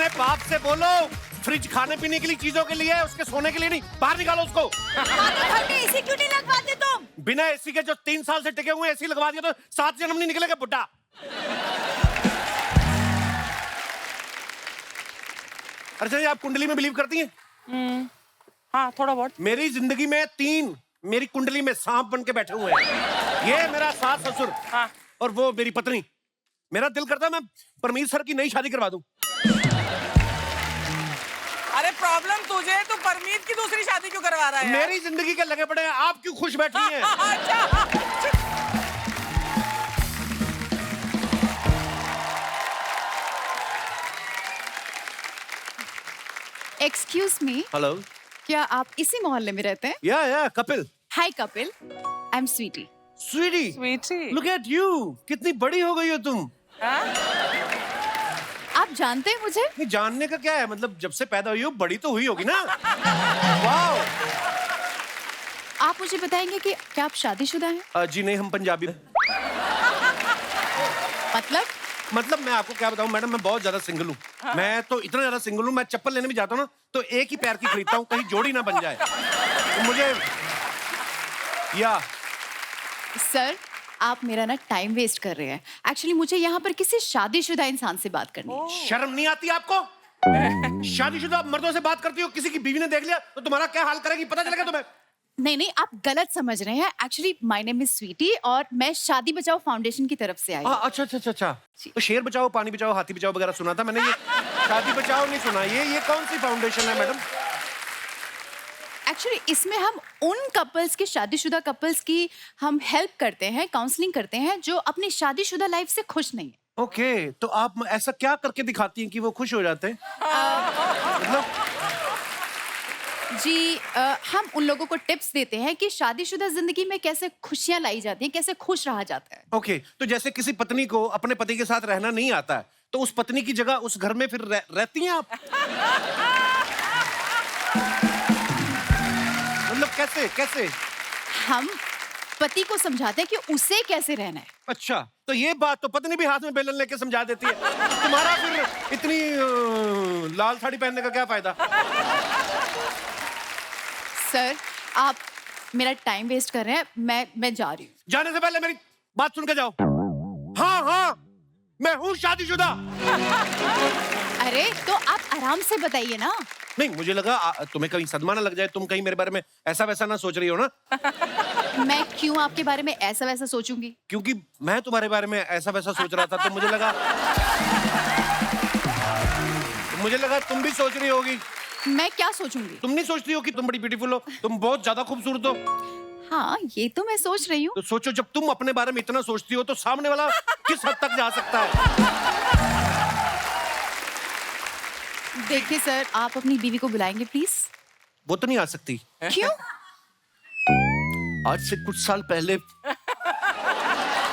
अपने बाप से बोलो, फ्रिज खाने पीने के लिए चीजों के लिए है, उसके सोने के लिए नहीं। बाहर निकालो उसको। घर में एसी क्यों नहीं लगवाते तुम? बिना एसी के जो 3 साल से टिके हुए एसी लगवा दिया तो 7 जन्म नहीं निकलेगा बुड्ढा। अच्छा जी, आप कुंडली में बिलीव करती हैं? हाँ, थोड़ा बहुत। मेरी जिंदगी में 3 मेरी कुंडली में सांप बन के बैठे हुए हैं। ये मेरा सास ससुर, हाँ। और वो मेरी पत्नी। मेरा दिल करता है मैं परमीर सर की नई शादी करवा दूं। अरे प्रॉब्लम तुझे है, तू परमीत की दूसरी शादी क्यों करवा रहा है? मेरी जिंदगी के लगे पड़े हैं, आप क्यों खुश बैठी हैं? अच्छा। Excuse me, hello. क्या आप इसी मोहल्ले में रहते हैं? या Kapil. Hi Kapil, I am Sweety. Sweety, Sweety. Look at you, कितनी बड़ी हो गई हो तुम। आप जानते हैं मुझे? नहीं, जानने का क्या है, मतलब जब से पैदा हुई हो बड़ी तो हुई होगी ना। वाओ। आप मुझे बताएंगे कि क्या आप शादीशुदा हैं? जी नहीं, हम पंजाबी। मतलब मैं आपको क्या बताऊं मैडम, मैं बहुत ज्यादा सिंगल हूँ। मैं तो इतना ज्यादा सिंगल हूँ, मैं चप्पल लेने भी जाता हूँ ना तो एक ही पैर की खरीदता हूँ, कहीं जोड़ी ना बन जाए। तो मुझे या सर, आप मेरा ना टाइम वेस्ट कर रहे हैं। एक्चुअली मुझे यहाँ पर किसी शादीशुदा इंसान से बात करनी है। शर्म नहीं आती आपको? शादीशुदा मर्दों से बात करती हो, किसी की बीवी ने देख लिया तो तुम्हारा क्या हाल करेगी, पता चलेगा तुम्हें? नहीं, आप गलत समझ रहे हैं। Actually my name is Sweety और मैं शादी बचाओ फाउंडेशन की तरफ से आई हूँ। अच्छा। तो शेर बचाओ, पानी बचाओ, हाथी बचाओ वगैरह सुना था मैंने, ये शादी बचाओ नहीं सुना। ये कौन सी फाउंडेशन है मैडम? एक्चुअली इसमें हम उन कपल्स की, शादीशुदा कपल्स की हम हेल्प करते हैं, काउंसलिंग करते हैं जो अपनी शादीशुदा लाइफ से खुश नहीं है। ओके, तो आप ऐसा क्या करके दिखाती हैं कि वो खुश हो जाते हैं? मतलब जी, हम उन लोगों को टिप्स देते हैं कि शादीशुदा जिंदगी में कैसे खुशियां लाई जाती हैं, कैसे खुश रहा जाता है। ओके, तो जैसे किसी पत्नी को अपने पति के साथ रहना नहीं आता है तो उस पत्नी की जगह उस घर में फिर रहती हैं आप? मतलब कैसे? हम पति को समझाते हैं कि उसे कैसे रहना है। अच्छा, तो ये बात तो पत्नी भी हाथ में बेलन लेके समझा देती है। तुम्हारा फिर इतनी लाल साड़ी पहनने का क्या फायदा? सर, आप मेरा टाइम वेस्ट कर रहे हैं। मैं जा रही हूँ। जाने से पहले मेरी बात सुन के जाओ। हाँ, मैं हूँ शादीशुदा। अरे तो आप आराम से बताइए ना। नहीं, मुझे लगा तुम्हें कहीं सदमा ना लग जाए, तुम कहीं मेरे बारे में ऐसा वैसा ना सोच रही हो ना। मैं क्यों आपके बारे में ऐसा वैसा सोचूंगी? क्योंकि मैं तुम्हारे बारे में ऐसा वैसा सोच रहा था तो मुझे लगा तुम भी सोच रही होगी। मैं क्या सोचूंगी? तुम नहीं सोचती हो कि तुम बड़ी ब्यूटीफुल हो, तुम बहुत ज्यादा खूबसूरत हो? हाँ, ये तो मैं सोच रही हूँ। तो सोचो, जब तुम अपने बारे में इतना सोचती हो तो सामने वाला किस हद तक जा सकता है? देखिए सर, आप अपनी बीवी को बुलाएंगे प्लीज। वो तो नहीं आ सकती। क्यों? आज से कुछ साल पहले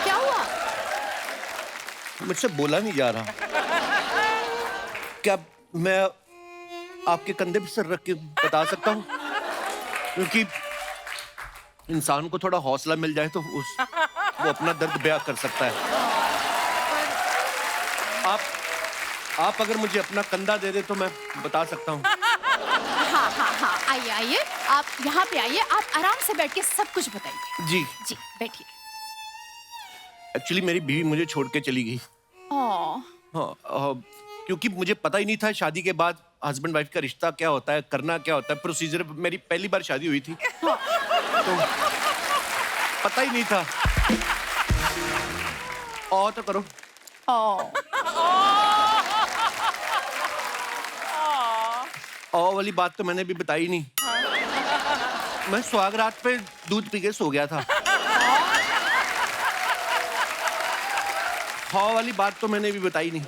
क्या हुआ? मुझसे बोला नहीं जा रहा। क्या मैं आपके कंधे पे सर रख के बता सकता हूँ? क्योंकि इंसान को थोड़ा हौसला मिल जाए तो वो अपना दर्द बयां कर सकता है। आप अगर मुझे अपना कंधा दे दे तो मैं बता सकता हूँ। हाँ, आइए, आप यहाँ पे आइए, आप आराम से बैठ के सब कुछ बताइए। जी, बैठिए। एक्चुअली मेरी बीवी मुझे छोड़ के चली गई। हाँ, क्योंकि मुझे पता ही नहीं था शादी के बाद हस्बैंड वाइफ का रिश्ता क्या होता है, करना क्या होता है, प्रोसीजर। मेरी पहली बार शादी हुई थी तो पता ही नहीं था। तो करो। वाली बात तो मैंने भी बताई नहीं। मैं सुहागरात पे दूध पी के सो गया था। वाली बात तो मैंने भी बताई नहीं।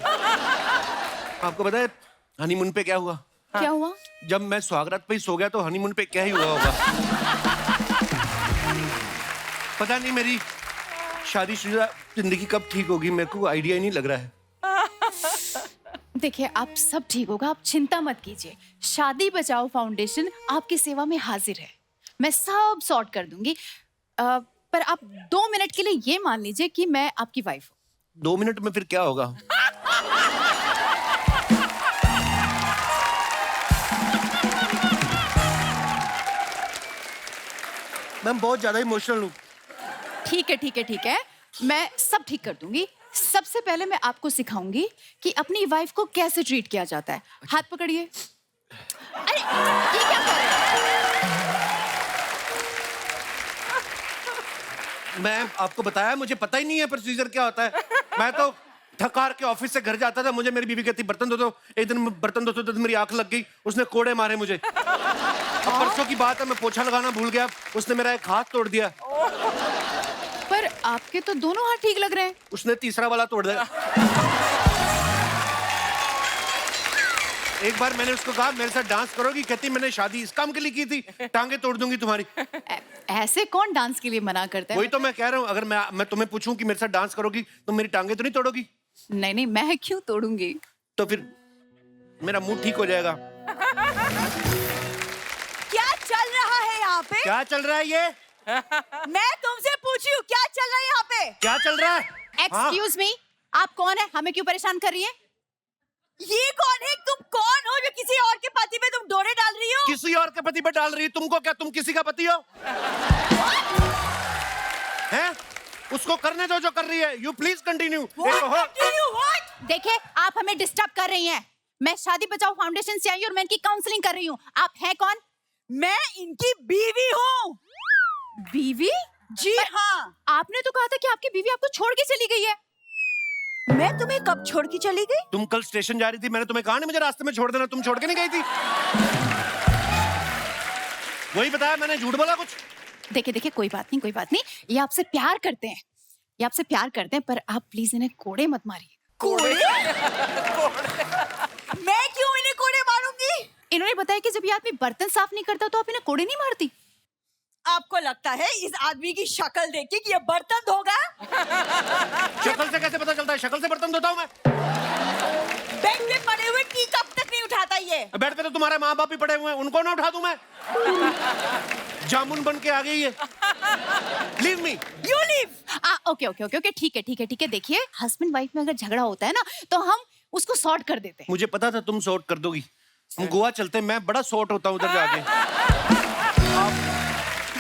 आपको पता है हनीमून पे क्या हुआ? क्या हुआ? जब मैं सुहागरात पे ही सो गया तो हनीमून पे क्या ही हुआ होगा। पता नहीं मेरी शादीशुदा जिंदगी कब ठीक होगी, मेरे को आइडिया ही नहीं लग रहा है। देखिए, आप सब ठीक होगा, आप चिंता मत कीजिए। शादी बचाओ फाउंडेशन आपकी सेवा में हाजिर है। मैं सब सॉर्ट कर दूंगी। पर आप 2 मिनट के लिए ये मान लीजिए कि मैं आपकी वाइफ हूँ। 2 मिनट में फिर क्या होगा? मैम बहुत ज्यादा इमोशनल हूँ। ठीक है ठीक है ठीक है, मैं सब ठीक कर दूंगी। सबसे पहले मैं आपको सिखाऊंगी कि अपनी वाइफ को कैसे ट्रीट किया जाता है। हाथ पकड़िए। अरे ये क्या कर रहे हैं? मैं आपको बताया, मुझे पता ही नहीं है प्रोसीजर क्या होता है। मैं तो थकार के ऑफिस से घर जाता था, मुझे मेरी बीवी कहती बर्तन धो दो। एक दिन बर्तन धोते तो मेरी आंख लग गई, उसने कोड़े मारे मुझे। अब परसों की बात है, मैं पोछा लगाना भूल गया, उसने मेरा एक हाथ तोड़ दिया। पर आपके तो दोनों हाथ ठीक लग रहे हैं। उसने तीसरा वाला तोड़ दिया। एक बार मैंने उसको कहा मेरे साथ डांस करोगी, कहती मैंने शादी इस काम के लिए की थी, टांगे तोड़ दूंगी तुम्हारी। ऐसे कौन डांस के लिए मना करता है? वही तो मैं कह रहा हूँ, अगर मैं तुम्हें पूछूं कि मेरे साथ डांस करोगी तो मेरी टांगे तो नहीं तोड़ोगी? नहीं नहीं, मैं क्यों तोड़ूंगी? तो फिर मेरा मूड ठीक हो जाएगा। क्या चल रहा है यहाँ पे? क्या चल रहा है ये? मैं तुमसे पूछी हूँ क्या चल रहा है यहाँ पे? क्या चल रहा है? एक्सक्यूज मी, आप कौन है? हमें क्यों परेशान कर रही है? ये कौन है? तुम कौन हो जो किसी और के पति पे तुम डोरे डाल रही हो? किसी और के पति पे डाल रही है? तुमको क्या, तुम किसी का पति हो? हैं? उसको करने दो जो कर रही है। You please continue. देखिए, आप हमें डिस्टर्ब कर रही हैं। मैं शादी बचाओ फाउंडेशन से आई और मैं इनकी काउंसलिंग कर रही हूँ। आप हैं कौन? मैं इनकी बीवी हूँ। बीवी? जी हाँ। आपने तो कहा था कि आपकी बीवी आपको छोड़ के चली गई है। मैं तुम्हें कब छोड़ के चली गई? तुम कल स्टेशन जा रही थी, मैंने तुम्हें कहा नहीं मुझे रास्ते में छोड़ देना, तुम छोड़ के नहीं गई थी? वही बताया मैंने, झूठ बोला कुछ? देखिए देखिए, कोई बात नहीं कोई बात नहीं, ये आपसे प्यार करते हैं, ये आपसे प्यार करते हैं, पर आप प्लीज इन्हें कोड़े मत मारिए। कोड़े? मैं क्यों इन्हें कोड़े मारूंगी? इन्होंने बताया कि जब ये आदमी बर्तन साफ नहीं करता तो आप इन्हें कोड़े नहीं मारती। आपको लगता है इस आदमी की शक्ल देख के कि ये बर्तन धोगा? शक्ल से कैसे पता चलता है? शक्ल से बर्तन धोता हूँ मैं। बेड पे पड़े हुए टी कप तक नहीं उठाता ये। बेड पे तो तुम्हारे माँ बाप भी पड़े हुए हैं, उनको ना उठा दूं मैं? जामुन बन के आ गई है। Leave me. You leave. Okay okay okay okay, ठीक है ठीक है ठीक है। देखिए, हस्बैंड वाइफ में अगर झगड़ा होता है ना तो हम उसको सॉर्ट कर देते हैं। मुझे पता था तुम सॉर्ट कर दोगी। हम गोवा चलते हैं, मैं बड़ा सॉर्ट होता हूँ उधर जाके।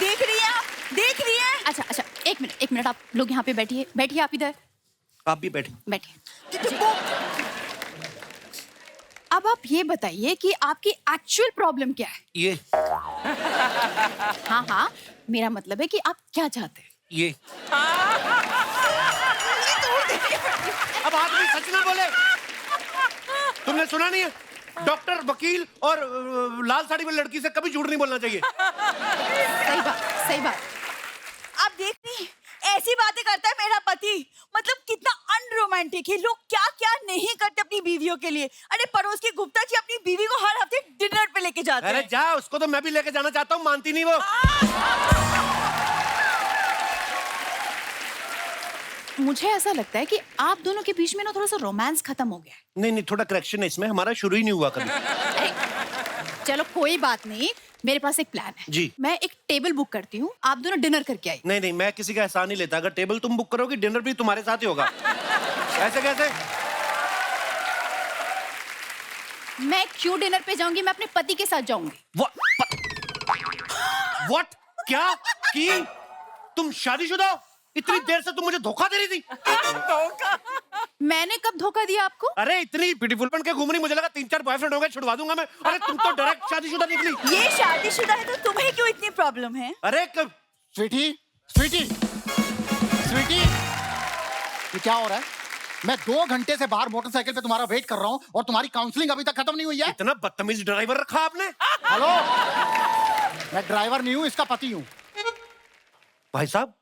देख रही है आप? देख रही है? अच्छा अच्छा, एक मिनट, आप लोग यहाँ पे बैठिए, बैठिए आप इधर आप भी बैठे। बैठिए। अब आप ये बताइए कि आपकी एक्चुअल प्रॉब्लम क्या है? ये हाँ हाँ, मेरा मतलब है कि आप क्या चाहते हैं? ये अब आदमी सच ना बोले। तुमने सुना नहीं है? डॉक्टर, वकील और लाल साड़ी में लड़की से कभी झूठ नहीं बोलना चाहिए। सही बात, सही बात। आप देख रही हैं? ऐसी बातें करता है मेरा पति, मतलब कितना अनरोमांटिक है। लोग क्या क्या नहीं करते अपनी बीवियों के लिए। अरे पड़ोस के गुप्ता जी अपनी बीवी को हर हफ्ते डिनर पे लेके जाते हैं। अरे जा, उसको तो मैं भी लेके जाना चाहता हूँ, मानती नहीं वो। मुझे ऐसा लगता है कि आप दोनों के बीच में ना थोड़ा सा रोमांस खत्म हो गया है। नहीं नहीं, थोड़ा करेक्शन है इसमें, हमारा शुरू ही नहीं हुआ कभी। अरे, चलो कोई बात नहीं, मेरे पास एक प्लान है। जी। मैं एक टेबल बुक करती हूँ, आप दोनों डिनर करके आइए। नहीं नहीं, मैं किसी का एहसान नहीं लेता। अगर टेबल तुम बुक करोगी, डिनर भी तुम्हारे साथ ही होगा। ऐसे कैसे? मैं क्यों डिनर पे जाऊंगी? मैं अपने पति के साथ जाऊंगी। What? क्या? की? तुम शादीशुदा हो? इतनी देर से तुम मुझे धोखा दे रही थी। धोखा? मैंने कब धोखा दिया आपको? अरे इतनी ब्यूटीफुल बन के घूम रही, मुझे लगा 3-4 बॉयफ्रेंड हो गए, छुड़वा दूंगा मैं। अरे तुम तो डायरेक्ट शादीशुदा निकली। ये शादीशुदा है तो तुम्हें क्यों इतनी प्रॉब्लम है? अरे स्वीटी, स्वीटी, स्वीटी, ये क्या हो रहा है? मैं 2 घंटे से बाहर मोटरसाइकिल पे तुम्हारा वेट कर रहा हूँ और तुम्हारी काउंसलिंग अभी तक खत्म नहीं हुई है। इतना बदतमीज ड्राइवर रखा आपने। हेलो, मैं ड्राइवर नहीं हूँ, इसका पति हूँ। भाई साहब,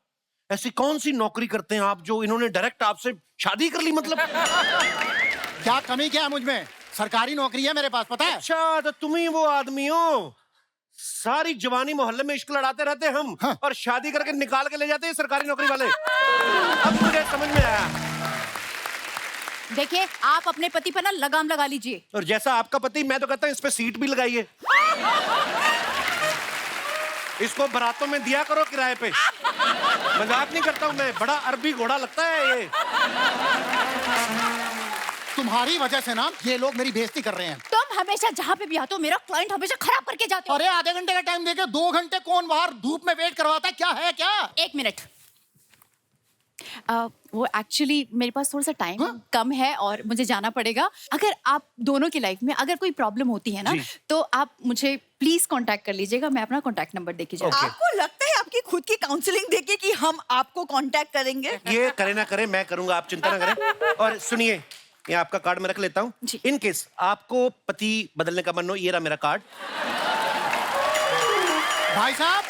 ऐसी कौन सी नौकरी करते हैं आप जो इन्होंने डायरेक्ट आपसे शादी कर ली? मतलब क्या कमी क्या है मुझ में? सरकारी नौकरी है मेरे पास, पता है? अच्छा, तो तुम ही वो आदमी हो। सारी जवानी मोहल्ले में इश्क लड़ाते रहते हम, हाँ। और शादी करके निकाल के ले जाते हैं सरकारी नौकरी वाले। अब मुझे समझ में आया। देखिए, आप अपने पति पर ना लगाम लगा लीजिए। और जैसा आपका पति, मैं तो कहता हूँ इस पे सीट भी लगाइए। इसको बारातों में दिया करो किराए पे। मजाक नहीं करता हूँ मैं, बड़ा अरबी घोड़ा लगता है ये। तुम्हारी वजह से ना ये लोग मेरी बेइज्जती कर रहे हैं। तुम हमेशा जहाँ पे भी आते हो मेरा क्लाइंट हमेशा खराब करके जाते हो। अरे आधे घंटे का टाइम देके 2 घंटे कौन बाहर धूप में वेट करवाता है? क्या है क्या? 1 मिनट। वो एक्चुअली मेरे पास थोड़ा सा टाइम कम है और मुझे जाना पड़ेगा। अगर आप दोनों की लाइफ में अगर कोई प्रॉब्लम होती है ना तो आप मुझे प्लीज कांटेक्ट कर लीजिएगा। मैं अपना कांटेक्ट नंबर देके जाऊंगी। आपको लगता है आपकी खुद की काउंसलिंग देके कि हम आपको कांटेक्ट करेंगे? ये करे ना करे, मैं करूंगा, आप चिंता ना करें। और सुनिए, ये आपका कार्ड मैं रख लेता हूँ। जी। इन केस आपको पति बदलने का मन हो, ये रहा मेरा कार्ड। भाई साहब,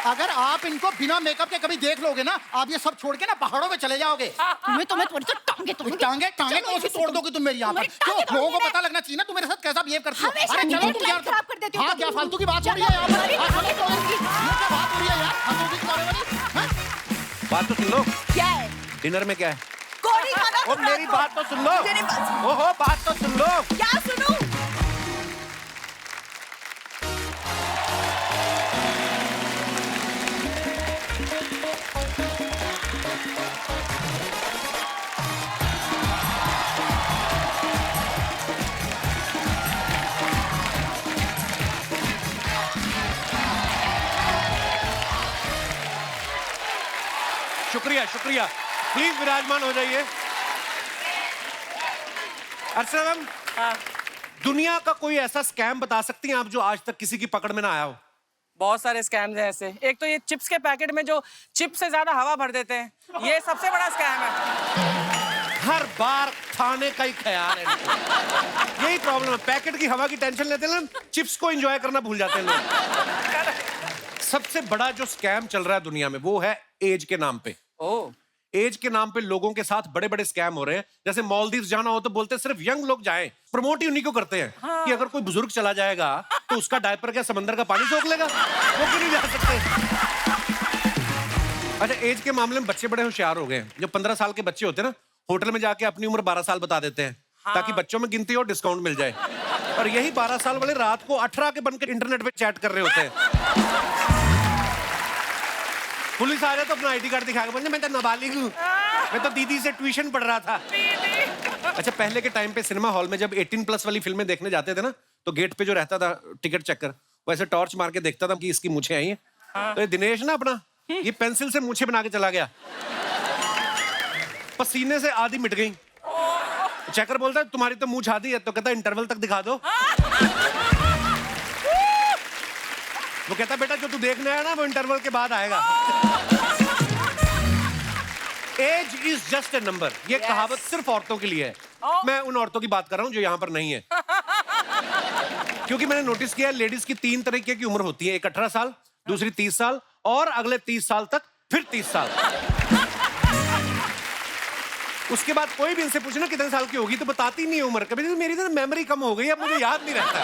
अगर आप इनको बिना मेकअप के कभी देख लोगे ना, आप ये सब छोड़ के ना पहाड़ों में चले जाओगे। मैं तुम्हें थोड़ी तो टांगे तोड़ूंगी। टांगे कौन सी तोड़ दोगी तुम मेरी यहाँ पर? तुम्हारी टांगे क्यों? लोगों को तोड़ूंगी पता लगना चाहिए ना तुम मेरे साथ कैसा बिहेव करती हो। हमेशा अरे चलो मेरी तुम लाइफ यार, खराब कर देती हो हाँ तुम। क्या फालतू की बात हो रही है यहाँ पर? तुम्हारी हाँ, टांगे चलो, तोड़ूंगी। ये क्या बात हो रही है यार? फालतू की बारे वाली, हाँ? बात तो सुन लो, क्या है? डिनर में क्या है? कोरी खाना ओ, मेरी बात तो सुन लो। मुझे नहीं बात- ओहो, बात तो सुन लो। क्या सुनूं? शुक्रिया शुक्रिया, प्लीज विराजमान हो जाइए। अर्चना मैम, दुनिया का कोई ऐसा स्कैम बता सकती हैं आप जो आज तक किसी की पकड़ में ना आया हो? बहुत सारे स्कैम्स हैं ऐसे। एक तो ये चिप्स के पैकेट में जो चिप्स से ज्यादा हवा भर देते हैं, ये सबसे बड़ा स्कैम है। हर बार खाने का ही ख्याल है इनको। यही प्रॉब्लम है, पैकेट की हवा की टेंशन लेते हैं ना, चिप्स को एंजॉय करना भूल जाते हैं लोग। सबसे बड़ा जो स्कैम चल रहा है दुनिया में वो है एज के नाम पे। ओह, एज के नाम पे लोगों के साथ बड़े बड़े स्कैम हो रहे हैं। जैसे मालदीव्स जाना हो तो बोलते हैं सिर्फ यंग लोग जाएं, प्रमोट ही उन्हीं को करते हैं। कि अगर कोई बुजुर्ग चला जाएगा तो उसका डायपर क्या समंदर का पानी सोख लेगा? वो क्यों नहीं जा सकते? अच्छा, एज के मामले में बच्चे बड़े होशियार हो गए हैं। जो 15 साल के बच्चे होते हैं ना, होटल में जाके अपनी उम्र 12 साल बता देते हैं ताकि बच्चों में गिनती और डिस्काउंट मिल जाए। और यही 12 साल वाले रात को 18 के बनकर इंटरनेट पे चैट कर रहे होते हैं। पुलिस आ जाए तो अपना आईडी कार्ड दिखा के बोलते मैं तो नाबालिग हूँ, मैं तो दीदी से ट्यूशन पढ़ रहा था। अच्छा, पहले के टाइम पे सिनेमा हॉल में जब 18+ वाली फिल्में देखने जाते थे ना, तो गेट पे जो रहता था टिकट चेकर, वो ऐसे टॉर्च मार के देखता था कि इसकी मूछें आई हैं। तो ये दिनेश ना अपना, ये पेंसिल से मूछें बना के चला गया, पसीने से आधी मिट गई। चेकर बोलता है तुम्हारी तो मूछ आधी है, तो कहता इंटरवल तक दिखा दो। वो कहता बेटा जो तू देखने आया ना वो इंटरवल के बाद आएगा। Age is just a number, ये कहावत सिर्फ औरतों के लिए है। मैं उन औरतों की बात कर रहा हूं जो यहां पर नहीं है। क्योंकि मैंने नोटिस किया लेडीज की 3 तरीके की उम्र होती है। एक 18 साल, दूसरी 30 साल और अगले 30 साल तक फिर 30 साल। उसके बाद कोई भी इनसे पूछे ना कितने साल की होगी तो बताती नहीं है उम्र। कभी मेरी तो मेमोरी कम हो गई, अब मुझे याद नहीं रहता।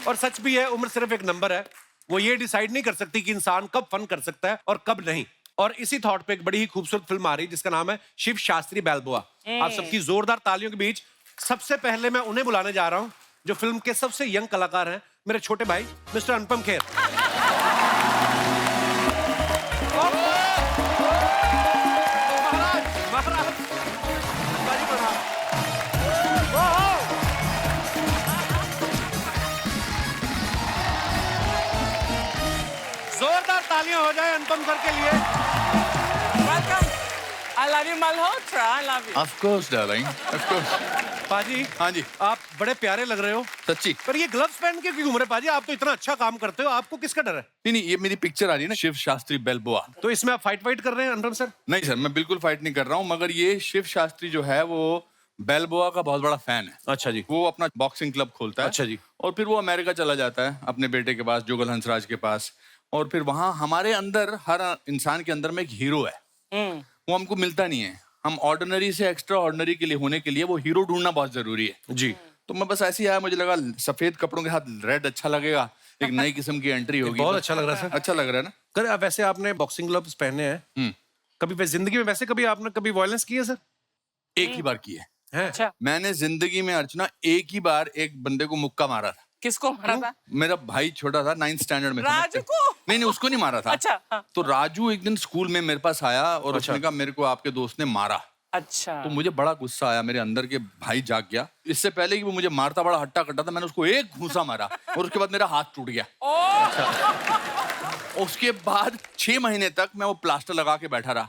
और सच भी है, उम्र सिर्फ एक नंबर है। वो ये डिसाइड नहीं कर सकती कि इंसान कब फन कर सकता है और कब नहीं। और इसी थॉट पे एक बड़ी ही खूबसूरत फिल्म आ रही है जिसका नाम है शिव शास्त्री बैल्बोआ। आप सबकी जोरदार तालियों के बीच सबसे पहले मैं उन्हें बुलाने जा रहा हूं जो फिल्म के सबसे यंग कलाकार हैं, मेरे छोटे भाई मिस्टर अनुपम खेर। जोरदार तालियां हो जाए अनुपम सर के लिए। Welcome. I love you Malhotra, I love you. Of course, darling. Of course. पाजी, हाँ जी, आप बड़े प्यारे लग रहे हो, सच्ची। पर ये ग्लव्स पहन के क्यों घूम रहे पाजी? आप तो इतना अच्छा काम करते हो, आपको किसका डर है? नहीं, ये मेरी पिक्चर आ रही है ना, शिव शास्त्री बेल्बोआ। तो इसमें आप फाइट कर रहे हैं अनुपम सर? नहीं सर, मैं बिल्कुल फाइट नहीं कर रहा हूँ, मगर ये शिव शास्त्री जो है वो बेल्बोआ का बहुत बड़ा फैन है। अच्छा जी। वो अपना बॉक्सिंग क्लब खोलता है। अच्छा जी। और फिर वो अमेरिका चला जाता है अपने बेटे के पास, जुगल हंसराज के पास। और फिर वहाँ हमारे अंदर, हर इंसान के अंदर में एक हीरो है। वो हमको मिलता नहीं है। हम ऑर्डिनरी से एक्स्ट्रा ऑर्डिनरी के लिए होने के लिए वो हीरो ढूंढना बहुत जरूरी है जी। तो मैं बस ऐसे ही आया, मुझे लगा सफेद कपड़ों के साथ रेड अच्छा लगेगा, एक नई किस्म की एंट्री होगी। बहुत अच्छा लग रहा है सर। अच्छा लग रहा है ना? सर वैसे आपने बॉक्सिंग ग्लव्स पहने हैं, कभी जिंदगी में वैसे कभी आपने कभी वायलेंस की है सर? एक ही बार की है। अच्छा, मैंने जिंदगी में अर्चना एक ही बार एक बंदे को मुक्का मारा था। किसको मारा था? मेरा भाई छोटा था, 9th स्टैंडर्ड में था। राजू को? नहीं, उसको नहीं मारा था। अच्छा, हाँ। तो राजू एक दिन स्कूल में मेरे पास आया और अच्छा। उसने कहा मेरे को आपके दोस्त ने मारा। अच्छा। तो मुझे बड़ा गुस्सा आया, मेरे अंदर के भाई जाग गया। इससे पहले कि वो मुझे मारता, बड़ा हट्टा कट्टा था, मैंने उसको एक घूंसा मारा और उसके बाद मेरा हाथ टूट गया। उसके बाद 6 महीने तक मैं वो प्लास्टर लगा के बैठा रहा।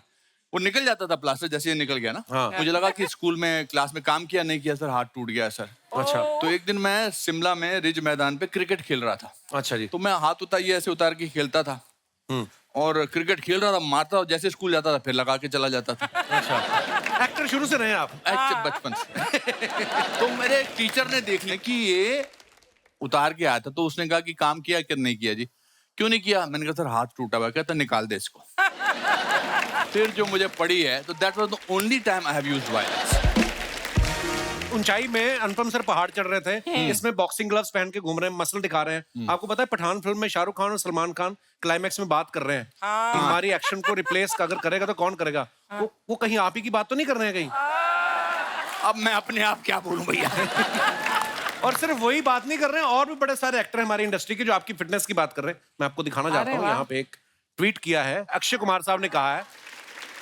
वो निकल जाता था प्लास्टर, जैसे ये निकल गया ना, हाँ। मुझे लगा कि स्कूल में क्लास में काम किया नहीं किया सर, हाथ टूट गया सर। अच्छा। तो एक दिन मैं शिमला में रिज मैदान पे क्रिकेट खेल रहा था। अच्छा जी। तो मैं हाथ उतार ऐसे उतार के खेलता था और क्रिकेट खेल रहा था, मारता था, जैसे स्कूल जाता था फिर लगा के चला जाता था। अच्छा, एक्टर शुरू से रहे आप? बचपन से। तो मेरे टीचर ने देख लिया कि ये उतार के आया था, तो उसने कहा कि काम किया कि नहीं किया जी? क्यों नहीं किया? मैंने कहा सर हाथ टूटा हुआ है। कहता निकाल दे इसको। फिर जो मुझे पड़ी है, तो that was the only time I have used violence. ऊंचाई में अनुपम सर पहाड़ चढ़ रहे थे, इसमें बॉक्सिंग ग्लव्स पहन के घूम रहे हैं, मसल दिखा रहे हैं। आपको पता है पठान फिल्म में शाहरुख खान और सलमान खान क्लाइमैक्स में बात कर रहे हैं कि हमारी एक्शन को रिप्लेस अगर करेगा तो कौन करेगा? वो कहीं आप ही की बात तो नहीं कर रहे हैं कहीं? अब मैं अपने आप क्या बोलूं भैया। और सिर्फ वही बात नहीं कर रहे हैं, और भी बड़े सारे एक्टर हैं हमारी इंडस्ट्री के जो आपकी फिटनेस की बात कर रहे हैं। मैं आपको दिखाना चाहता हूँ, यहाँ पे एक ट्वीट किया है, अक्षय कुमार साहब ने कहा है,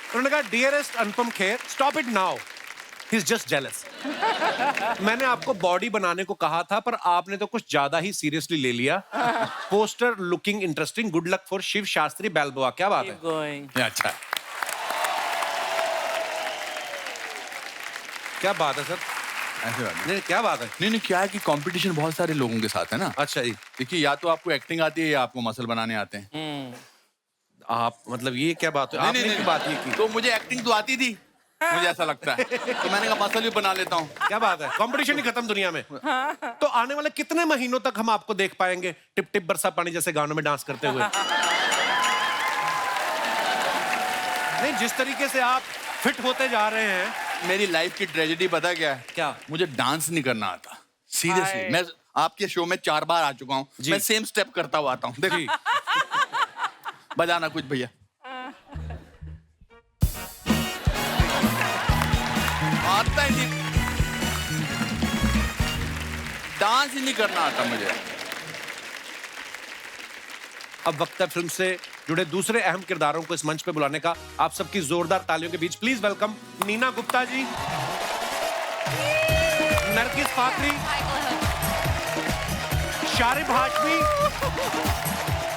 उन्होंने कहा dearest Anupam Kher, stop it now, he is just jealous. मैंने आपको बॉडी बनाने को कहा था, पर आपने तो कुछ ज्यादा ही सीरियसली ले लिया। Poster looking interesting, good luck for Shiv Shastri Balboa. क्या बात है? अच्छा, क्या बात है सर? ऐसे बात नहीं, क्या बात है? नहीं, क्या है कि कंपटीशन बहुत सारे लोगों के साथ है ना। अच्छा जी। देखिए, या तो आपको एक्टिंग आती है या आपको मसल बनाने आते हैं। आप मतलब ये क्या बात है? आपने की बात ये की? तो मुझे एक्टिंग तो आती थी, मुझे ऐसा लगता है, तो मैंने कहा मसल भी बना लेता हूँ। क्या बात है? कंपटीशन ही खत्म दुनिया में। तो आने वाले कितने महीनों तक हम आपको देख पाएंगे टिप टिप बरसा पानी जैसे गानों में डांस करते हुए? नहीं, जिस तरीके से आप फिट होते जा रहे हैं। मेरी लाइफ की ट्रेजेडी पता क्या है? क्या? मुझे डांस नहीं करना आता, सीरियसली। मैं आपके शो में 4 बार आ चुका हूँ, मैं सेम स्टेप करता हुआ आता हूँ। देखिए, बजाना कुछ भैया। आता ही नहीं, डांस ही नहीं करना आता मुझे। अब वक्त है फिल्म से जुड़े दूसरे अहम किरदारों को इस मंच पे बुलाने का। आप सबकी जोरदार तालियों के बीच please welcome Neena Gupta ji, Nargis Fakhri, Sharib Hashmi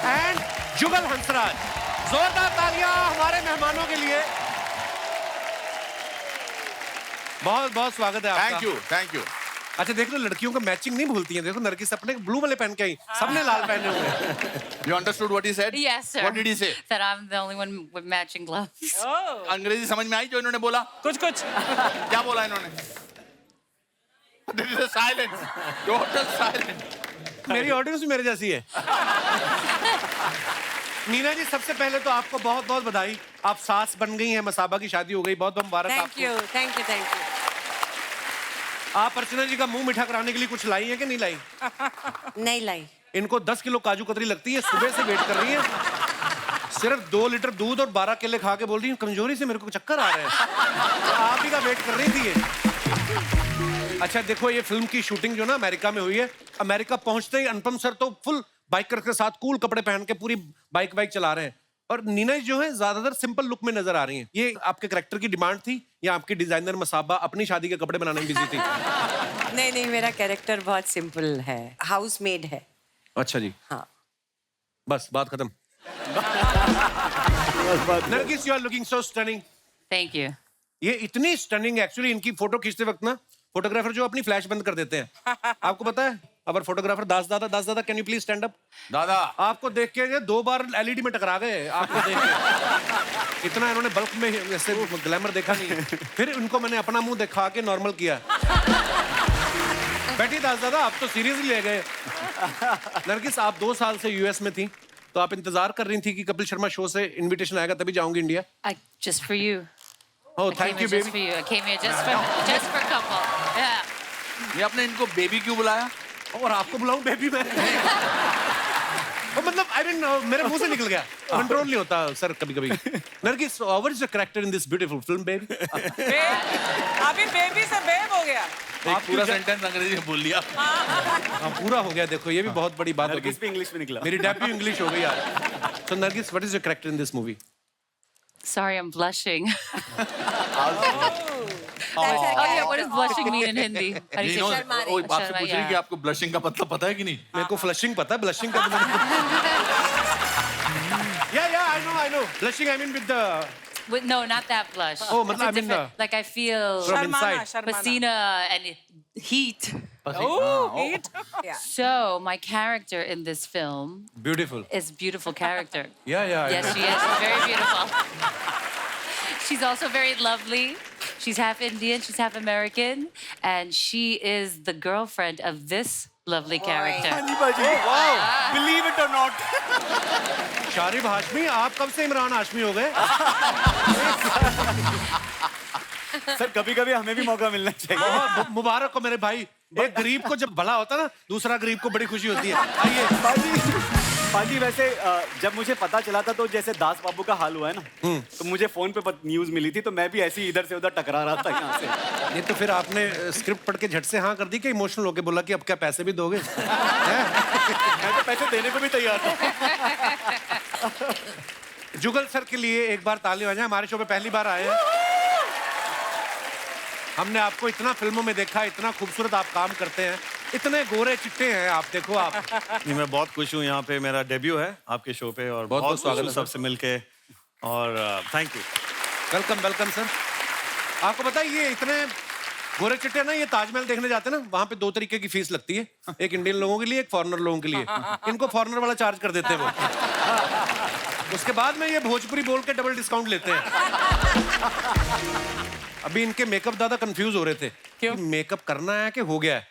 and Jugal Hansraj. जोरदार तालियां हमारे मेहमानों के लिए। बहुत बहुत स्वागत है आपका। Thank you. अच्छा देख लो, लड़कियों को मैचिंग नहीं भूलती हैं। देखो नरगिस अपने ब्लू वाले पहन के आई, सबने लाल पहने हुए हैं। You understood what he said? Yes, sir. What did he say? That I'm the only one with matching gloves. अंग्रेजी समझ में आई जो इन्होंने बोला? कुछ क्या बोला इन्होंने? There is a silence. Total silence. मेरी ऑडियंस भी मेरे जैसी है। नीना जी, सबसे पहले तो आपको बहुत बहुत बधाई, आप सास बन गई हैं, मसाबा की शादी हो गई, बहुत बहुत मुबारक आपको। Thank you. आप अर्चना जी का मुंह मीठा कराने के लिए कुछ लाई है कि नहीं लाई? नहीं लाई। इनको 10 किलो काजू कतरी लगती है, सुबह से वेट कर रही है। सिर्फ 2 लीटर दूध और 12 केले खा के बोल रही हूँ कमजोरी से मेरे को चक्कर आ रहे हैं। आप ही का वेट कर रही थी ये। अच्छा देखो, ये फिल्म की शूटिंग जो ना अमेरिका में हुई है, अमेरिका पहुंचते ही अनुपम सर तो फुल बाइकर के साथ कूल कपड़े पहन के पूरी बाइक चला रहे हैं, और नीना जो है ज्यादातर सिंपल लुक में नजर आ रही हैं। ये आपके कैरेक्टर की डिमांड थी या आपकी डिजाइनर मसाबा अपनी शादी के कपड़े बनाने में बिजी थी? नहीं, मेरा कैरेक्टर बहुत सिंपल है, हाउस मेड है। अच्छा जी। हाँ। बस बात खत्म। Nargis, you are looking so stunning. Thank you. ये इतनी स्टनिंग, एक्चुअली इनकी फोटो खींचते वक्त ना फोटोग्राफर जो अपनी फ्लैश बंद कर देते हैं। आपको पता है, अगर फोटोग्राफर दास दादा can you please stand up? दादा, आपको देख के 2 बार एलईडी में टकरा गए आपको देख के। इतना इन्होंने बल्क में ऐसे ग्लैमर देखा नहीं। फिर उनको मैंने अपना मुंह दिखा के नॉर्मल किया। बैठी दास दादा, आप तो सीरियसली ले गए। नरगिस, आप 2 साल से यूएस में थी, तो आप इंतजार कर रही थी कि कपिल शर्मा शो से इनविटेशन आएगा तभी जाऊंगी India. Just for you. Oh, I thank came you, here just baby. for you. I came here just for couple. Yeah. ये आपने इनको बेबी क्यों बुलाया? और आपको बुलाऊं बेबी मैं? मतलब आई मीन मेरे मुंह से निकल गया, कंट्रोल नहीं होता सर कभी-कभी। Nargis, what is the character in this beautiful film baby? अभी बेबी से बेब हो गया। एक पूरा सेंटेंस अंग्रेजी में बोल लिया। हाँ, पूरा हो गया। देखो, ये भी बहुत बड़ी बात होगी। इंग्लिश में निकला। मेरी डेब्यू इंग्लिश हो गई यार। So Nargis, what is your character in this movie? Sorry, I'm blushing. That's her Oh yeah, what does character. blushing mean in Hindi? How do you You know, say Sharma रही। वो आपसे शर्मा, पूछ रही yeah. कि आपको ब्लशिंग का मतलब पता है कि नहीं? मेरे को फ्लशिंग पता है, ब्लशिंग का I know. Blushing, I mean with the No, not that blush. Oh, It's matlab, a I mean, different- like I feel From शर्माना inside. शर्माना Pasina and heat. Oh, heat. So my character in this film beautiful. is beautiful character. Yeah. Yes, she is. She's very beautiful. She's also very lovely. She's half Indian, she's half American, and she is the girlfriend of this lovely character. Believe it or not. Sharib Hashmi, आप कब से इमरान हाशमी हो गए? Sir कभी कभी हमें भी मौका मिलना चाहिए। बहुत मुबारक हो मेरे भाई। एक गरीब को जब भला होता है ना, दूसरा गरीब को बड़ी खुशी होती है। आइए। पाजी वैसे जब मुझे पता चला था तो जैसे दास बाबू का हाल हुआ है ना, तो मुझे फोन पे न्यूज मिली थी, तो मैं भी ऐसे ही इधर से उधर टकरा रहा था यहाँ से। ये तो फिर आपने स्क्रिप्ट पढ़ के झट से हाँ कर दी कि इमोशनल होके बोला कि अब क्या पैसे भी दोगे? मैं तो पैसे देने को भी तैयार था। जुगल सर के लिए एक बार ताली बजाएं। हमारे शो पे पहली बार आए हैं। हमने आपको इतना फिल्मों में देखा, इतना खूबसूरत आप काम करते हैं, इतने गोरे चिट्टे हैं आप। देखो आप। नहीं, मैं बहुत खुश हूँ, यहाँ पे मेरा डेब्यू है आपके शो पे और बहुत-बहुत स्वागत है खुश हूँ सबसे मिलके और थैंक यू। Welcome sir. आपको पता है ये इतने गोरे चिट्टे ना, ये ताजमहल देखने जाते हैं ना, वहाँ पे 2 तरीके की फीस लगती है, एक इंडियन लोगों के लिए, एक फॉरेनर लोगों के लिए। इनको फॉरेनर वाला चार्ज कर देते हैं वो। उसके बाद में ये भोजपुरी बोल के डबल डिस्काउंट लेते हैं। अभी इनके मेकअप दादा कंफ्यूज हो रहे थे क्यों? कि मेकअप करना है कि हो गया है।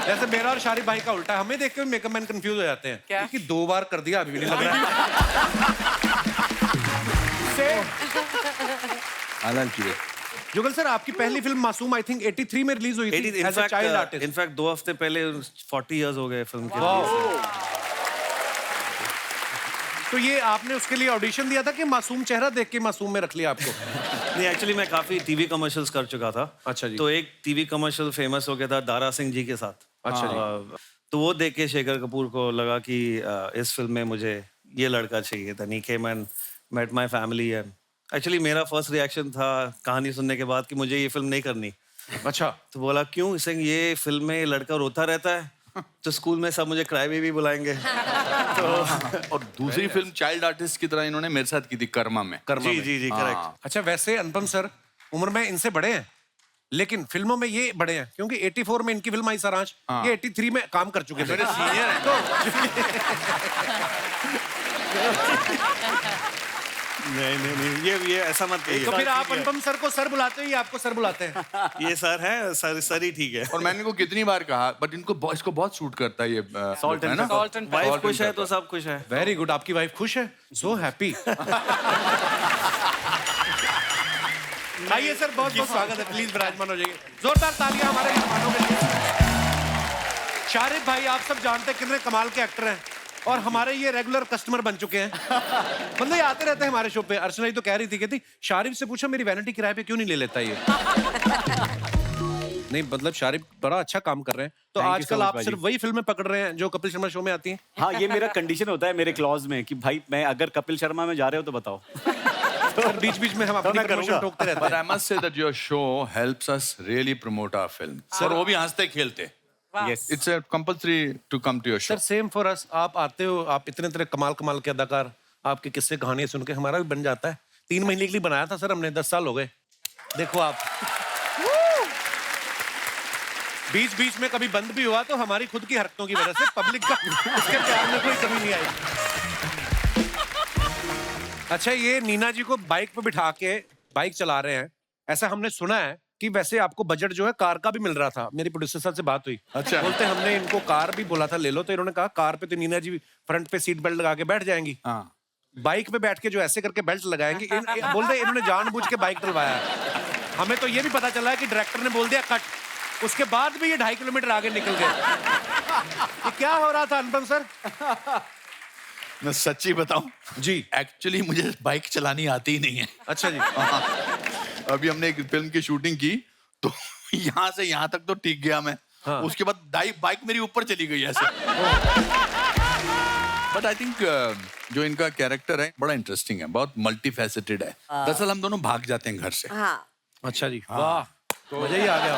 जैसे मेरा और शारिब भाई का उल्टा है, हमें देख के मेकअप मैन कंफ्यूज हो जाते हैं क्या? कि 2 बार कर दिया, अभी भी नहीं लग रहा है। जुगल सर, आपकी पहली फिल्म मासूम आई थिंक 83 में रिलीज हुई थी as a child artist. In fact 2 हफ्ते पहले 40 इयर्स हो गए फिल्म के। तो ये आपने उसके लिए ऑडिशन दिया था कि मासूम चेहरा देख के मासूम में रख लिया आपको? नहीं, एक्चुअली मैं काफी टीवी कमर्शियल्स कर चुका था। अच्छा जी। तो एक टीवी कमर्शियल फेमस हो गया था दारा सिंह जी के साथ। अच्छा जी। तो वो देख के शेखर कपूर को लगा कि इस फिल्म में मुझे ये लड़का चाहिए था। He came and met my family and actually मेरा फर्स्ट रिएक्शन था कहानी सुनने के बाद कि मुझे ये फिल्म नहीं करनी। अच्छा। तो बोला क्यों? इसे ये फिल्म में लड़का रोता रहता है, तो स्कूल में सब मुझे क्राई बेबी बुलाएंगे। तो और दूसरी फिल्म चाइल्ड आर्टिस्ट की तरह इन्होंने मेरे साथ की थी कर्मा में। जी करेक्ट। अच्छा, वैसे अनुपम सर उम्र में इनसे बड़े हैं, लेकिन फिल्मों में ये बड़े हैं क्योंकि 84 में इनकी फिल्म आई सारांश, ये 83 में काम कर चुके थे। मेरे सीनियर हैं। नहीं ये ऐसा मत कहिए। तो फिर आप अनुपम सर को सर बुलाते हो या आपको सर बुलाते हैं? ये सर है, सर ही ठीक है। और मैंने इनको कितनी बार कहा, बट इसको बहुत सूट करता है ये Salt and है ना? pepper. Salt and wife Salt खुश and है तो pepper. सब खुश है। Very good. आपकी वाइफ खुश है? So happy. आइए सर, बहुत बहुत स्वागत है। प्लीज विराजमान हो जाइए। जोरदार तालियां हमारे मेहमानों के लिए। शारिब भाई, आप सब जानते हैं कितने कमाल के एक्टर हैं और हमारे ये रेगुलर कस्टमर बन चुके हैं। मतलब ये आते रहते हैं हमारे शो पे। अर्चना जी तो कह रही थी, कहती शारिब से पूछो मेरी वैनिटी किराए पे क्यों नहीं ले लेता ये। नहीं, मतलब शारिब बड़ा अच्छा काम कर रहे हैं। तो Thank you आजकल so much, आप भाजी। सिर्फ वही फिल्में पकड़ रहे हैं जो कपिल शर्मा शो में आती हैं? हाँ, ये मेरा कंडीशन होता है मेरे क्लॉज में कि भाई मैं अगर कपिल शर्मा में जा रहे हो तो बताओ। सर बीच बीच में हम अपनी मैं प्रमोशन करूंगा। टोकते रहते But हैं। I must say that your show helps us really promote our film. और वो भी हंसते खेलते। Yes. It's a compulsory to come to your show. Sir same for us. आप आते हो, आप इतने तरह कमाल के अदाकार, आपके किस्से कहानियां सुन के हमारा भी बन जाता है। 3 महीने के लिए बनाया था सर हमने, 10 साल हो गए। देखो आप। बीच बीच में कभी बंद भी हुआ तो हमारी खुद की हरकतों की वजह से, पब्लिक का उसके प्यार में कोई कमी नहीं आई। अच्छा, ये नीना जी को बाइक पे बिठा के बाइक चला रहे हैं, ऐसा हमने सुना है कि वैसे आपको बजट जो है कार का भी मिल रहा था। मेरी प्रोड्यूसर साहब से बात हुई। अच्छा। बोलते हमने इनको कार भी बोला था ले लो, तो इन्होंने कहा कार पे तो नीना जी फ्रंट पे सीट बेल्ट लगा के बैठ जाएंगी, हाँ। बाइक पे बैठ के जो ऐसे करके बेल्ट लगाएंगे। बोलते इन्होंने जानबूझ के बाइक डलवाया है। हमें तो ये भी पता चला है कि डायरेक्टर ने बोल दिया कट, उसके बाद भी ये 2.5 किलोमीटर आगे निकल गए। ये क्या हो रहा था अनुपम सर? मैं सच्ची बताऊं जी। एक्चुअली मुझे बाइक चलानी आती ही नहीं है। अच्छा जी। अभी हमने एक फिल्म की शूटिंग की तो यहाँ से यहाँ तक तो ठीक गया मैं। हाँ। उसके बाद बाइक मेरी ऊपर चली गई ऐसे। बट आई थिंक जो इनका कैरेक्टर है बड़ा इंटरेस्टिंग है, बहुत मल्टी फैसेटेड है। दरअसल हम दोनों भाग जाते हैं घर से। हाँ, अच्छा जी, वाह, मजा ही आ गया।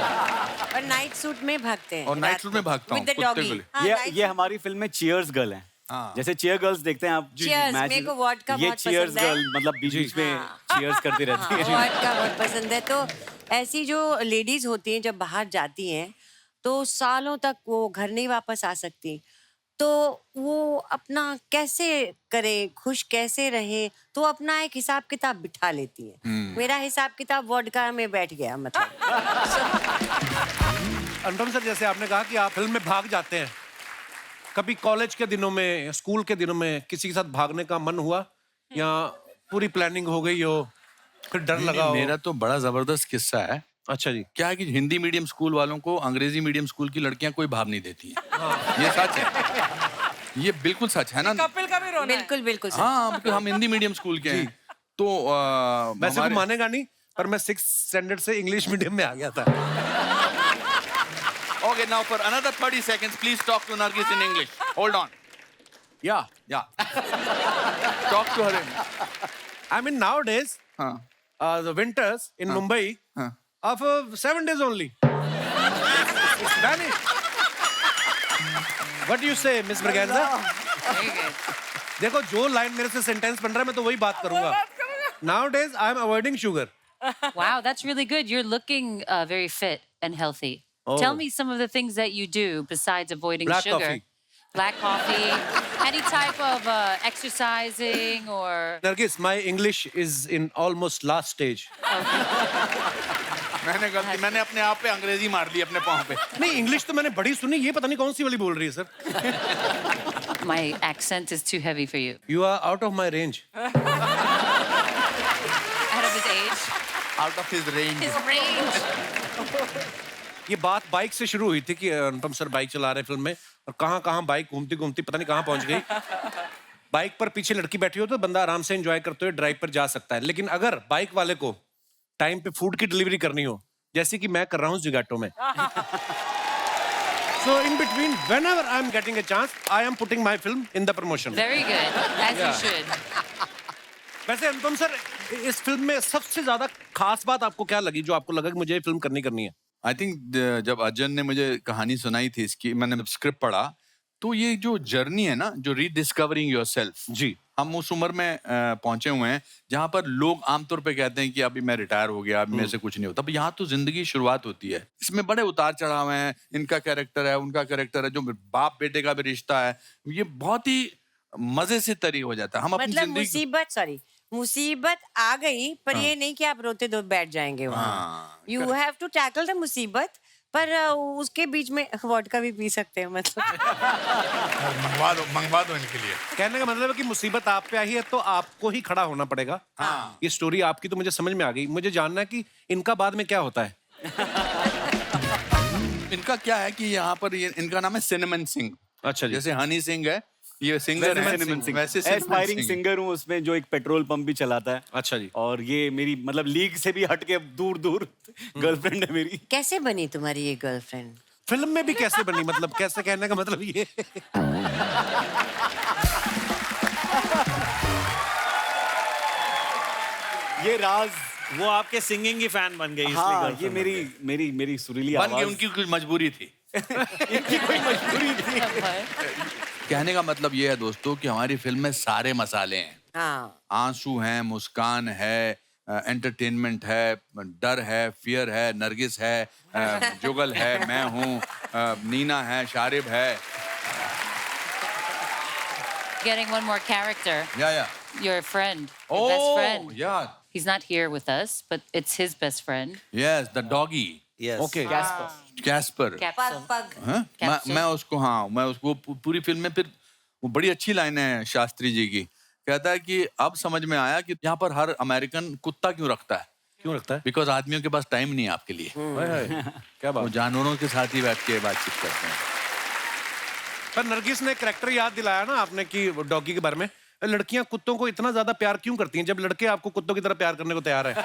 और नाइट सूट में भागते हैं। और नाइट सूट में भागता हूँ With the कुत्ते doggy. को ले। हाँ, night ये suit. हमारी फिल्म में चीयर्स गर्ल है। हाँ। जैसे चीयर गर्ल्स देखते हैं आप Cheers, matches- मेरे को वोडका ये बहुत चीयर्स पसंद है। गर्ल मतलब बीच बीच में चीयर्स करती रहती है। वॉट का बहुत पसंद है। तो ऐसी जो लेडीज होती हैं जब बाहर जाती हैं तो सालों तक वो घर नहीं वापस आ सकती, तो वो अपना कैसे करें, खुश कैसे रहे, तो अपना एक हिसाब किताब बिठा लेती है। मेरा हिसाब किताब वोडका में बैठ गया मतलब। अनुपम सर, जैसे आपने कहा कि आप फिल्म में भाग जाते हैं, कभी कॉलेज के दिनों में, स्कूल के दिनों में किसी के साथ भागने का मन हुआ, या पूरी प्लानिंग हो गई हो, फिर डर लगा हो? मेरा तो बड़ा जबरदस्त किस्सा है। अच्छा जी। क्या है कि हिंदी मीडियम स्कूल वालों को अंग्रेजी मीडियम स्कूल की लड़कियां कोई भाव नहीं देती हैं। ये सच है, ये बिल्कुल सच है ना। कपिल का भी रोना है। बिल्कुल बिल्कुल सच। हाँ, बिल्कुल, हम हिंदी मीडियम स्कूल के हैं। तो वैसे तो हमारे- मानेगा नहीं, पर मैं 6th स्टैंडर्ड से इंग्लिश मीडियम में आ गया था। Okay, now for another 30 seconds, please talk to Nargis in English. Hold on. Yeah. Talk to her. I mean, nowadays, हाँ. the winters in Mumbai हाँ. are for 7 days only. It's vanished. What do you say, Miss Braganza? Very good. देखो, जो line मेरे से sentence बन रहा है, मैं तो वही बात करूंगा। Nowadays, I am avoiding sugar. Wow, that's really good. You're looking very fit and healthy. Oh. Tell me some of the things that you do besides avoiding Black sugar. coffee. Black coffee. Any type of exercising or. Nargis, my English is in almost last stage. मैंने अपने आप पे अंग्रेजी मार ली अपने पाँव पे। नहीं, इंग्लिश तो मैंने बड़ी सुनी, ये पता नहीं कौन सी वाली बोल रही है sir. My accent is too heavy for you. You are out of my range. Out of his age. Out of his range. His range. ये बात बाइक से शुरू हुई थी कि अनुपम सर बाइक चला रहे फिल्म में, और कहाँ बाइक घूमती घूमती पता नहीं कहाँ पहुंच गई। बाइक पर पीछे लड़की बैठी हो तो बंदा आराम से एंजॉय करते हुए ड्राइव पर जा सकता है, लेकिन अगर बाइक वाले को टाइम पे फूड की डिलीवरी करनी हो, जैसे कि मैं कर रहा हूँ ज़ोमैटो में, so in between, whenever I am getting a chance, I am putting my film in the promotion. Very good. As you Yeah. should. वैसे अनुपम सर, इस फिल्म में सबसे ज्यादा खास बात आपको क्या लगी, जो आपको लगा कि मुझे ये फिल्म करनी है? आई थिंक जब अजन ने मुझे कहानी सुनाई थी इसकी, मैंने स्क्रिप्ट पढ़ा, तो ये जो जर्नी है ना, जो रीडिस्कवरिंग योरसेल्फ, जी, हम उस उम्र में पहुंचे हुए हैं जहां पर लोग आमतौर पे कहते हैं कि अभी मैं रिटायर हो गया, अभी मेरे से कुछ नहीं होता। अब यहाँ तो जिंदगी की शुरुआत होती है। इसमें बड़े उतार चढ़ाव हैं, इनका कैरेक्टर है, उनका कैरेक्टर है, जो बाप बेटे का भी रिश्ता है, ये बहुत ही मजे से तरी हो जाता है। हम अपनी मतलब जिंदगी मुसीबत आ गई, पर ये नहीं कि आप रोते दो बैठ जाएंगे वहाँ। You have to tackle the मुसीबत, पर उसके बीच में वोडका भी पी सकते हैं मतलब। मंगवा दो इनके लिए। कहने का मतलब है कि मुसीबत आप पे आई है तो आपको ही खड़ा होना पड़ेगा। हाँ। ये स्टोरी आपकी तो मुझे समझ में आ गई, मुझे जानना है कि इनका बाद में क्या होता है। इनका क्या है कि यहाँ पर इनका नाम है सिनेमन सिंह। अच्छा जी। जैसे हनी सिंह है, ये सिंगर है, वैसे एस्पायरिंग सिंगर हूँ, उसमें जो एक पेट्रोल पंप भी चलाता है। अच्छा जी। और ये मेरी मतलब लीग से भी हट के दूर दूर गर्लफ्रेंड है मेरी। कैसे बनी तुम्हारी ये गर्लफ्रेंड? फिल्म में भी कैसे बनी, मतलब कैसे, कहने का मतलब ये। ये राज वो आपके सिंगिंग की फैन बन गई। हाँ, इसलिए ये मेरी सुरीली बन गई, आवाज। उनकी कुछ मजबूरी थी। इनकी कोई मजबूरी थी। कहने का मतलब ये है दोस्तों कि हमारी फिल्म में सारे मसाले हैं। हाँ, आंसू हैं, मुस्कान है, एंटरटेनमेंट है, डर है, फियर है, नरगिस है, जुगल है, मैं हूँ, नीना है, शारिब है। Getting one more character. या Your friend. Your best friend. या He's not here with us, but it's his best friend. Yes, the doggy, Yes. Okay. Caspar. पग पग। हाँ? Capsule. मैं उसको पूरी फिल्म में, फिर वो बड़ी अच्छी लाइन है शास्त्री जी की, कहता है कि अब समझ में आया कि यहाँ पर हर अमेरिकन कुत्ता क्यों रखता है। क्यों रखता है? बिकॉज आदमियों के पास टाइम नहीं है आपके लिए। हाय हाय, क्या वो बात। जानवरों के साथ ही बैठ के बातचीत करते हैं। पर नरगिस ने कैरेक्टर याद दिलाया ना आपने कि डॉगी के बारे में। लड़कियां कुत्तों को इतना ज्यादा प्यार क्यों करती हैं, जब लड़के आपको कुत्तों की तरह प्यार करने को तैयार है?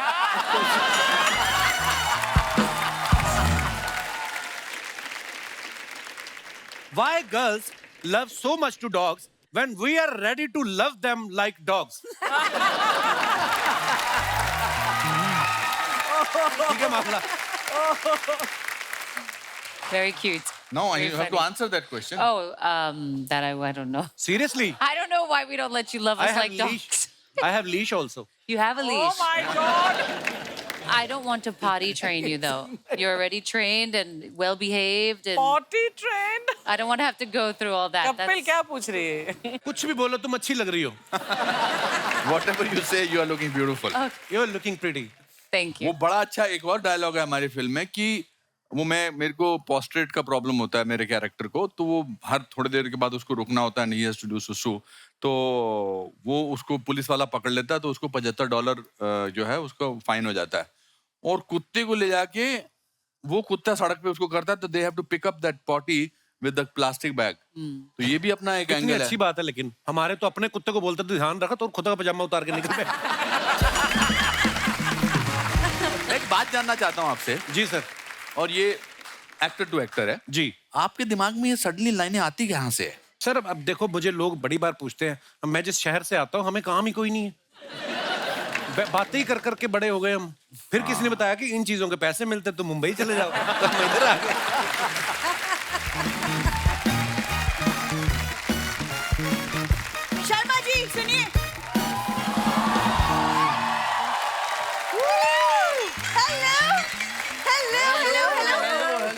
Why girls love so much to dogs when we are ready to love them like dogs. ठीक है मामला. Very cute. No, Very you have to funny. answer that question. Oh, that I don't know. Seriously, I don't know why we don't let you love I us have like leash. dogs. I have leash also. You have a Oh leash. my God! I don't want to potty train you though. You're already trained and well behaved, and Potty trained. I don't want to have to go through all that. Kapil क्या पूछ रही है? कुछ भी बोलो तुम अच्छी लग रही हो. Whatever you say, you are looking beautiful. You are looking pretty. Thank you. वो बड़ा अच्छा एक और डायलॉग है हमारी फिल्म में कि वो मेरे को पोस्ट्रेट का प्रॉब्लम होता है मेरे कैरेक्टर को, तो वो हर थोड़ी देर के बाद उसको रुकना होता है, ही हैज टू डू सुसु, तो वो उसको पुलिस वाला पकड़ लेता है, तो उसको $75 जो है उसका फाइन हो जाता है, और कुत्ते को ले जाके वो कुत्ता सड़क पे उसको करता है, तो they have to pick up that potty with the plastic bag. तो ये भी अपना एक कितनी एंगल अच्छी है. बात है, लेकिन हमारे तो अपने कुत्ते को बोलते थे ध्यान रखा, तो खुद का पजामा उतार के निकल गए. एक बात जानना चाहता हूँ आपसे, जी सर. और ये एक्टर टू एक्टर है जी. आपके दिमाग में ये सडनली लाइनें आती कहाँ से है? सर अब देखो, मुझे लोग बड़ी बार पूछते हैं, मैं जिस शहर से आता हूँ हमें काम ही कोई नहीं है, बातें ही कर करके बड़े हो गए हम. फिर किसी ने बताया कि इन चीजों के पैसे मिलते तो मुंबई चले जाओ, तो हम इधर आ गए. शर्मा जी सुनिए. Hello.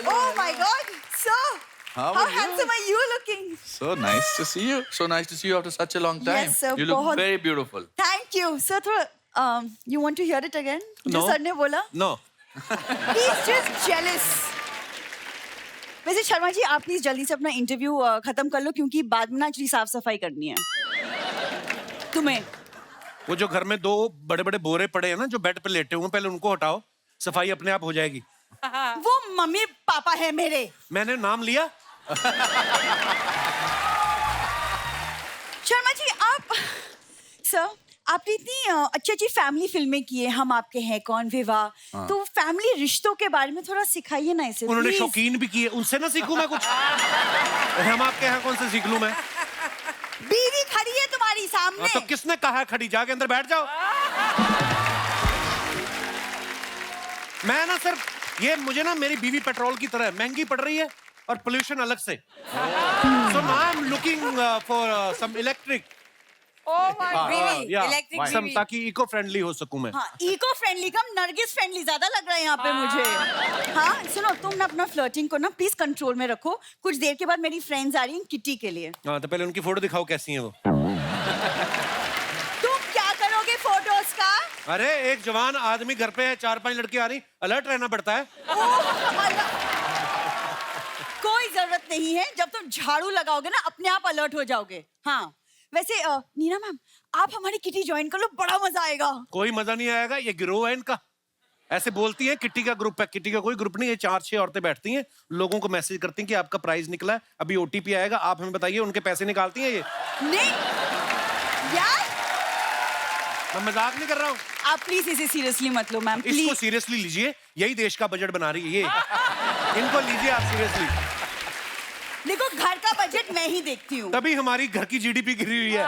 Oh my God. So, How how are you? handsome are you looking? So nice to see you. So nice to see you after such a long time. Yes, sir, You look बहुत- very beautiful. Thank you. Sir, थोड़ा you want to hear it again? जो No. Sir ने बोला. No. He's just jealous. वैसे शर्मा जी आप please जल्दी से अपना इंटरव्यू खत्म कर लो, क्योंकि बाद में ना एक्चुअली साफ सफाई करनी है तुम्हें. वो जो घर में 2 बड़े बड़े बोरे पड़े हैं ना, जो बेड पे लेटे हुए हैं, पहले उनको हटाओ, सफाई अपने आप हो जाएगी. वो मम्मी पापा है मेरे. मैंने नाम लिया. शर्मा जी आप सर आपने इतनी अच्छी अच्छी फैमिली फिल्में की है, हम आपके हैं कौन, विवाह, तो फैमिली रिश्तों के बारे में थोड़ा सिखाइए ना इसे. उन्होंने please. शौकीन भी किए, उनसे ना सीखूं मैं कुछ. हम आपके यहाँ कौन से सीख लूं मैं? बीवी खड़ी है तुम्हारी सामने. तो किसने कहा है खड़ी? जाके अंदर बैठ जाओ. मैं ना सर, ये मुझे ना मेरी बीवी पेट्रोल की तरह महंगी पड़ रही है और पोल्यूशन अलग से. So now I'm looking for some electric. Oh my God! बीवी, electric some, बीवी. ताकि इको फ्रेंडली हो सकूं मैं. हाँ, इको फ्रेंडली कम नरगिस फ्रेंडली ज्यादा लग रहा है यहाँ पे मुझे. हाँ सुनो, तुम ना अपना फ्लर्टिंग को ना प्लीज कंट्रोल में रखो. कुछ देर के बाद मेरी फ्रेंड्स आ रही हैं किटी के लिए. हाँ, तो पहले उनकी फोटो दिखाओ कैसी है वो. तुम क्या करोगे फोटोज का? अरे एक जवान आदमी घर पे है, 4-5 लड़की आ रही, अलर्ट रहना पड़ता है. कोई जरूरत नहीं है, जब तुम झाड़ू लगाओगे ना अपने आप अलर्ट हो जाओगे. हाँ वैसे नीना मैम आप हमारी किटी ज्वाइन कर लो, बड़ा मजा आएगा. कोई मजा नहीं आएगा, ये गिरोह है इनका. ऐसे बोलती है किट्टी का ग्रुप है, किट्टी का कोई ग्रुप नहीं है. 4-6 औरतें बैठती हैं, लोगों को मैसेज करती हैं कि आपका प्राइज निकला है, अभी ओटीपी आएगा, आप हमें बताइए. उनके पैसे निकालती हैं ये. नहीं यार, मैं मजाक नहीं कर रहा हूँ. आप प्लीज इसे सीरियसली मत लो मैम, इसको प्लीज. सीरियसली लीजिए, यही देश का बजट बना रही है ये. इनको लीजिए आप सीरियसली. देखो घर का बजट मैं ही देखती हूँ. तभी हमारी घर की जीडीपी गिरी हुई है.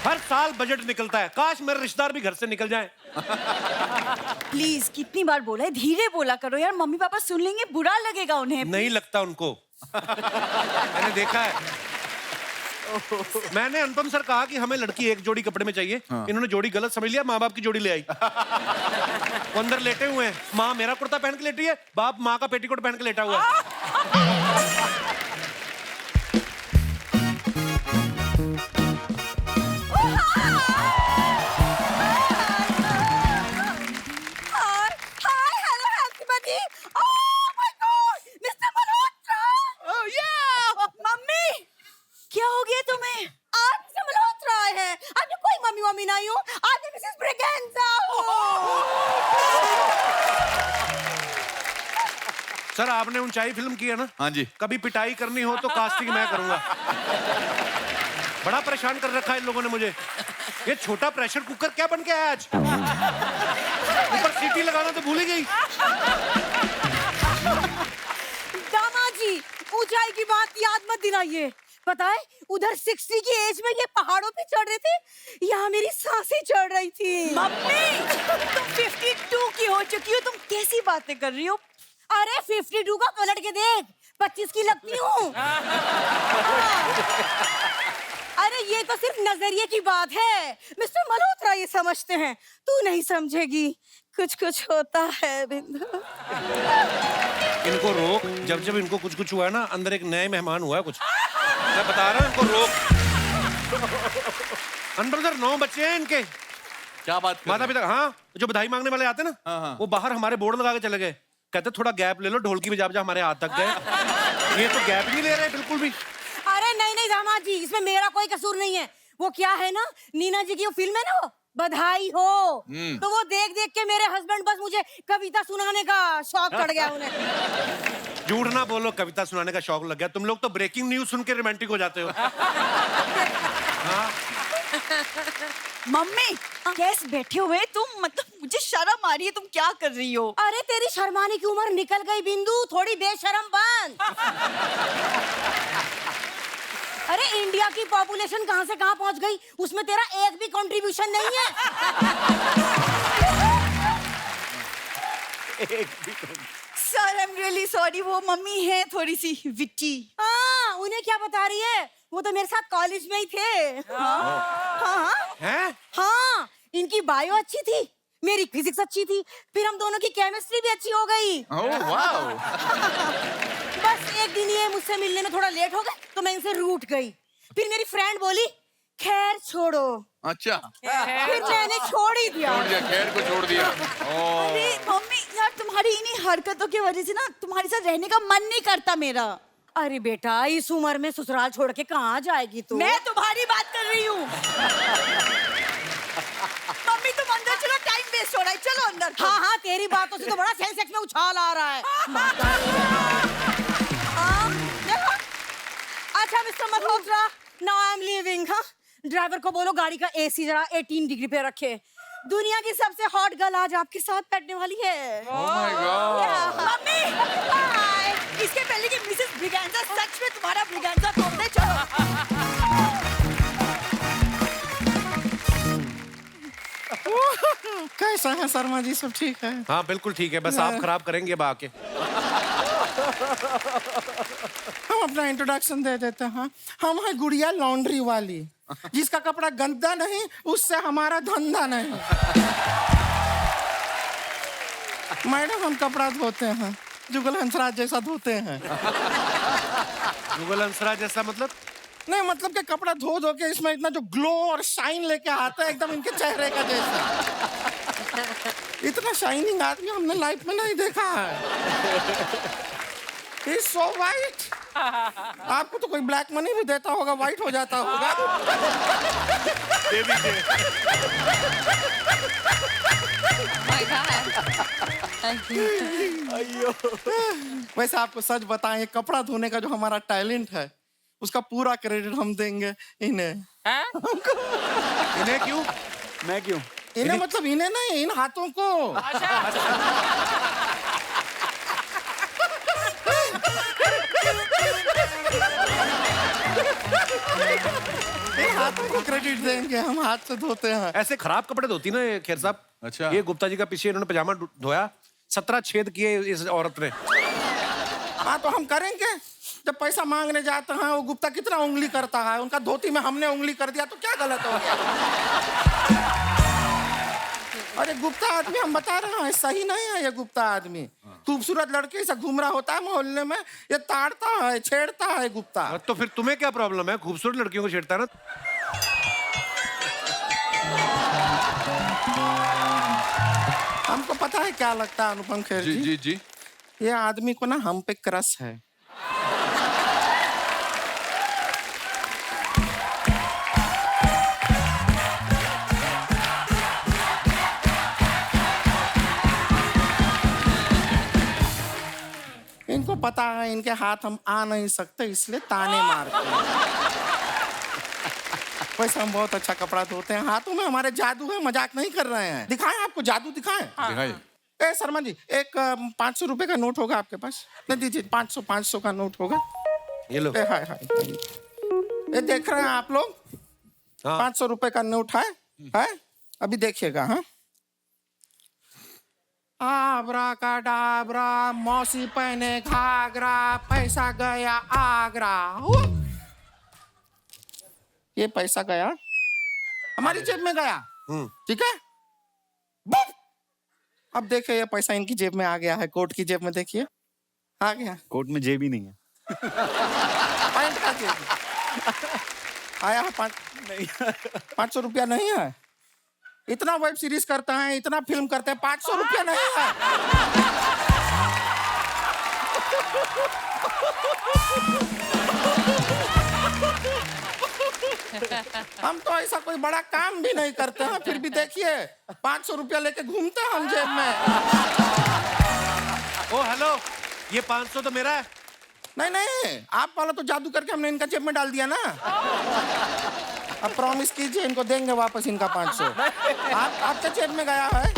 हर साल बजट निकलता है, काश मेरे रिश्तेदार भी घर से निकल जाएं. प्लीज कितनी बार बोला है, धीरे बोला करो यार, मम्मी पापा सुन लेंगे, बुरा लगेगा उन्हें. नहीं लगता उनको. मैंने देखा है. मैंने अनुपम सर कहा कि हमें लड़की एक जोड़ी कपड़े में चाहिए. इन्होंने जोड़ी गलत समझ लिया, माँ बाप की जोड़ी ले आई. वो अंदर लेटे हुए हैं, माँ मेरा कुर्ता पहन के लेटी है, बाप माँ का पेटीकोट पहन के लेटा हुआ है. Hi hello happy. Oh my god mister Malhotra. Oh yeah mummy क्या हो गया तुम्हें? आप मिस्टर मल्होत्रा है. आपने कोई मम्मी मम्मी नहीं हो, आप मिसेस ब्रिगेंजा हो. सर आपने ऊंचाई फिल्म की है ना? हाँ जी. कभी पिटाई करनी हो तो कास्टिंग मैं करूंगा. बड़ा परेशान कर रखा है इन लोगों ने मुझे. ये छोटा प्रेशर कुकर क्या बन के आया आज? ऊपर सीटी लगाना तो भूल ही गई. दामाद जी ऊंचाई की बात याद मत दिलाइए. पता है उधर 60 की एज में ये पहाड़ों पे चढ़ रहे थे, यहाँ मेरी सांसें चढ़ रही थी। मम्मी तुम 52 की हो चुकी हो, तुम कैसी बातें कर रही हो? अरे 52 का पलट के देख, 25 की लगती हूँ। अरे ये तो सिर्फ नजरिए की बात है, मिस्टर मल्होत्रा ये समझते हैं, तू नहीं समझेगी। कुछ कुछ होता है बिंदु। इनको रोक, जब जब इनको कुछ कुछ हुआ है ना, अंदर एक नए मेहमान हुआ है कुछ, मैं बता रहा हूँ, इनको रोक। अंदर उधर 9 बच्चे हैं इनके। क्या बात कर माता रहे पिता, हाँ जो बधाई मांगने वाले आते हैं हाँ, हाँ। ना, वो बाहर हमारे बोर्ड लगा के चले गए, कहते थोड़ा गैप ले लो, ढोलकी बजा बजा हमारे हाथ तक गए। ये तो गैप नहीं ले रहे बिल्कुल भी। अरे नहीं नहीं दामाद जी, इसमें मेरा कोई कसूर नहीं है। वो क्या है ना, नीना जी की वो फिल्म है ना, वो बधाई हो, तो वो देख देख के मेरे हस्बैंड बस मुझे कविता सुनाने का शौक चढ़ गया उन्हें। झूठ ना बोलो, कविता सुनाने का शौक लग गया। तुम लोग तो ब्रेकिंग न्यूज सुन के रोमांटिक हो जाते हो। हाँ? मम्मी कैसे बैठे हुए तुम, मतलब मुझे शर्म आ रही है, तुम क्या कर रही हो? अरे तेरी शर्माने की उम्र निकल गई बिंदु, थोड़ी बेशरम बन। अरे इंडिया की पॉपुलेशन कहाँ से कहाँ पहुँच गई, उसमें तेरा एक भी कंट्रीब्यूशन नहीं है। Sir I am really sorry, वो मम्मी है थोड़ी सी विट्टी। हाँ उन्हें क्या बता रही है, वो तो मेरे साथ कॉलेज में ही थे। हाँ हैं? हाँ इनकी बायो अच्छी थी, मेरी फिजिक्स अच्छी थी, फिर हम दोनों की केमिस्ट्री भी अच्छी हो गई। बस एक दिन ये मुझसे मिलने में थोड़ा लेट हो गए तो मैं इनसे रूठ गई। फिर मेरी फ्रेंड बोली खैर छोड़ो, अच्छा, फिर मैंने छोड़ ही दिया। छोड़ दिया, खैर को छोड़ दिया। अरे मम्मी यार, तुम्हारी इन्हीं हरकतों की वजह से ना तुम्हारे साथ रहने का मन नहीं करता मेरा। अरे बेटा इस उम्र में ससुराल छोड़ के कहाँ जाएगी तू? मैं तुम्हारी बात कर रही हूँ। मम्मी तुम अंदर चलो, टाइम वेस्ट हो रहा है, चलो अंदर। हाँ हाँ तेरी बातों से तो बड़ा सेंसेक्स में उछाल आ रहा है। अच्छा mister Malhotra, now I am leaving. हाँ ड्राइवर को बोलो गाड़ी का एसी जरा 18 डिग्री पे रखे। दुनिया की सबसे हॉट गर्ल आज आपके साथ बैठने वाली है। Oh my God. मम्मी हाय, इसके पहले कि मिसेस ब्रिगेंजा सच में तुम्हारा ब्रिगेंजा तोड़ दे। चलो कैसा है शर्मा जी, सब ठीक है? हाँ बिल्कुल ठीक है, बस आप खराब करेंगे अब आके। हम अपना इंट्रोडक्शन दे देते हैं। हम है गुड़िया लॉन्ड्री वाली, जिसका कपड़ा गंदा नहीं उससे हमारा धंधा नहीं। मैडम हम कपड़ा धोते हैं, जुगल हंसराज जैसा धोते हैं। जुगल हंसराज जैसा मतलब? नहीं मतलब कि कपड़ा धो धो के इसमें इतना जो ग्लो और शाइन लेके आता है, एकदम इनके चेहरे का जैसा। इतना शाइनिंग आदमी हमने लाइफ में नहीं देखा है। He's so white. आपको तो कोई ब्लैक मनी भी देता होगा, व्हाइट हो जाता होगा। वैसे आपको सच बताएं, कपड़ा धोने का जो हमारा टैलेंट है उसका पूरा क्रेडिट हम देंगे इन्हें। इन्हें क्यों? मैं क्यों? इन्हें मतलब इन्हें नहीं, इन हाथों को। इन हाथों को क्रेडिट देंगे, हम हाथ से धोते हैं। ऐसे खराब कपड़े धोती ना ये खेर साहब। अच्छा, ये गुप्ता जी का पीछे इन्होंने पजामा धोया, 17 छेद किए इस औरत ने। हाँ तो हम करेंगे, जब पैसा मांगने जाते हैं वो गुप्ता कितना उंगली करता है, उनका धोती में हमने उंगली कर दिया तो क्या गलत हो गया? अरे गुप्ता आदमी हम बता रहे हैं सही नहीं है। ये गुप्ता आदमी खूबसूरत लड़के से घूम रहा होता है मोहल्ले में, ये ताड़ता है, छेड़ता है गुप्ता। तो फिर तुम्हें क्या प्रॉब्लम है? खूबसूरत लड़कियों को छेड़ता है ना। हमको पता है क्या लगता है अनुपम खेर जी जी जी, ये आदमी को ना हम पे क्रश है। इनको पता है इनके हाथ हम आ नहीं सकते, इसलिए ताने मारते हैं। वैसे हम बहुत अच्छा कपड़ा धोते हैं, हाथों में हमारे जादू है, मजाक नहीं कर रहे हैं। दिखाएं आपको जादू, दिखाएं। दिखाइए। ए शर्मा जी, एक 500 रुपए का नोट होगा आपके पास? नहीं दीजिए, 500 का नोट होगा। ये लो। हाय हाय। ये देख रहे हैं आप लोग? 500 रुपए का नोट है? अभी देखिएगा। हाँ, आबरा का डाबरा, मौसी पहने घाघरा, पैसा गया आगरा। ये पैसा गया, हमारी जेब में गया। ठीक है, बुप! अब देखिए ये पैसा इनकी जेब में आ गया है, कोट की जेब में देखिए आ गया। कोट में जेब ही नहीं है। पैंट का जेब आया है। 500 रुपया नहीं है। इतना वेब सीरीज करते हैं, इतना फिल्म करते हैं, 500 रुपया नहीं है। हम तो ऐसा कोई बड़ा काम भी नहीं करते हैं, फिर भी देखिए 500 रुपया लेके घूमते हैं हम जेब में। ओ हेलो, ये 500 तो मेरा है। नहीं, आप वाला तो जादू करके हमने इनका जेब में डाल दिया ना। अब प्रॉमिस कीजिए इनको देंगे वापस इनका 500। आपके जेब में गया है।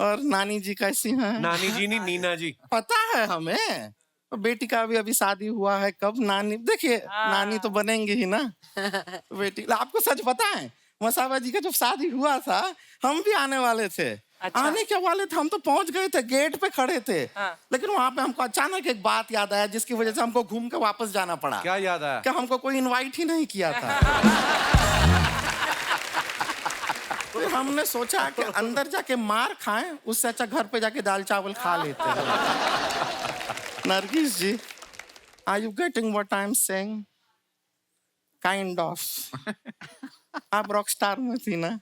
और नानी जी कैसी हैं? नानी जी नहीं, नीना जी। पता है हमें, बेटी का अभी शादी हुआ है। कब नानी, देखिए नानी तो बनेंगे ही ना बेटी। आपको सच पता है, मसाबा जी का जब शादी हुआ था हम भी आने वाले थे। अच्छा। आने के वाले थे, हम तो पहुंच गए थे, गेट पे खड़े थे। लेकिन वहां पे हमको अचानक एक बात याद आया जिसकी वजह से हमको घूम के वापस जाना पड़ा। क्या याद आया? कि हमको कोई इनवाइट ही नहीं किया था। तो हमने सोचा कि अंदर जाके मार खाएं, उससे अच्छा घर पे जाके दाल चावल खा लेते हैं। Nargis ji, are you getting what I am saying? Kind of. आप रॉक स्टार में थी ना,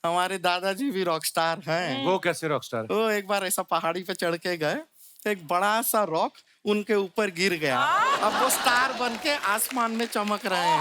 हमारे दादाजी भी रॉक स्टार हैं। वो कैसे रॉक स्टार? वो एक बार ऐसा पहाड़ी पे चढ़ के गए, एक बड़ा सा रॉक उनके ऊपर गिर गया। अब वो स्टार बन के आसमान में चमक रहे हैं।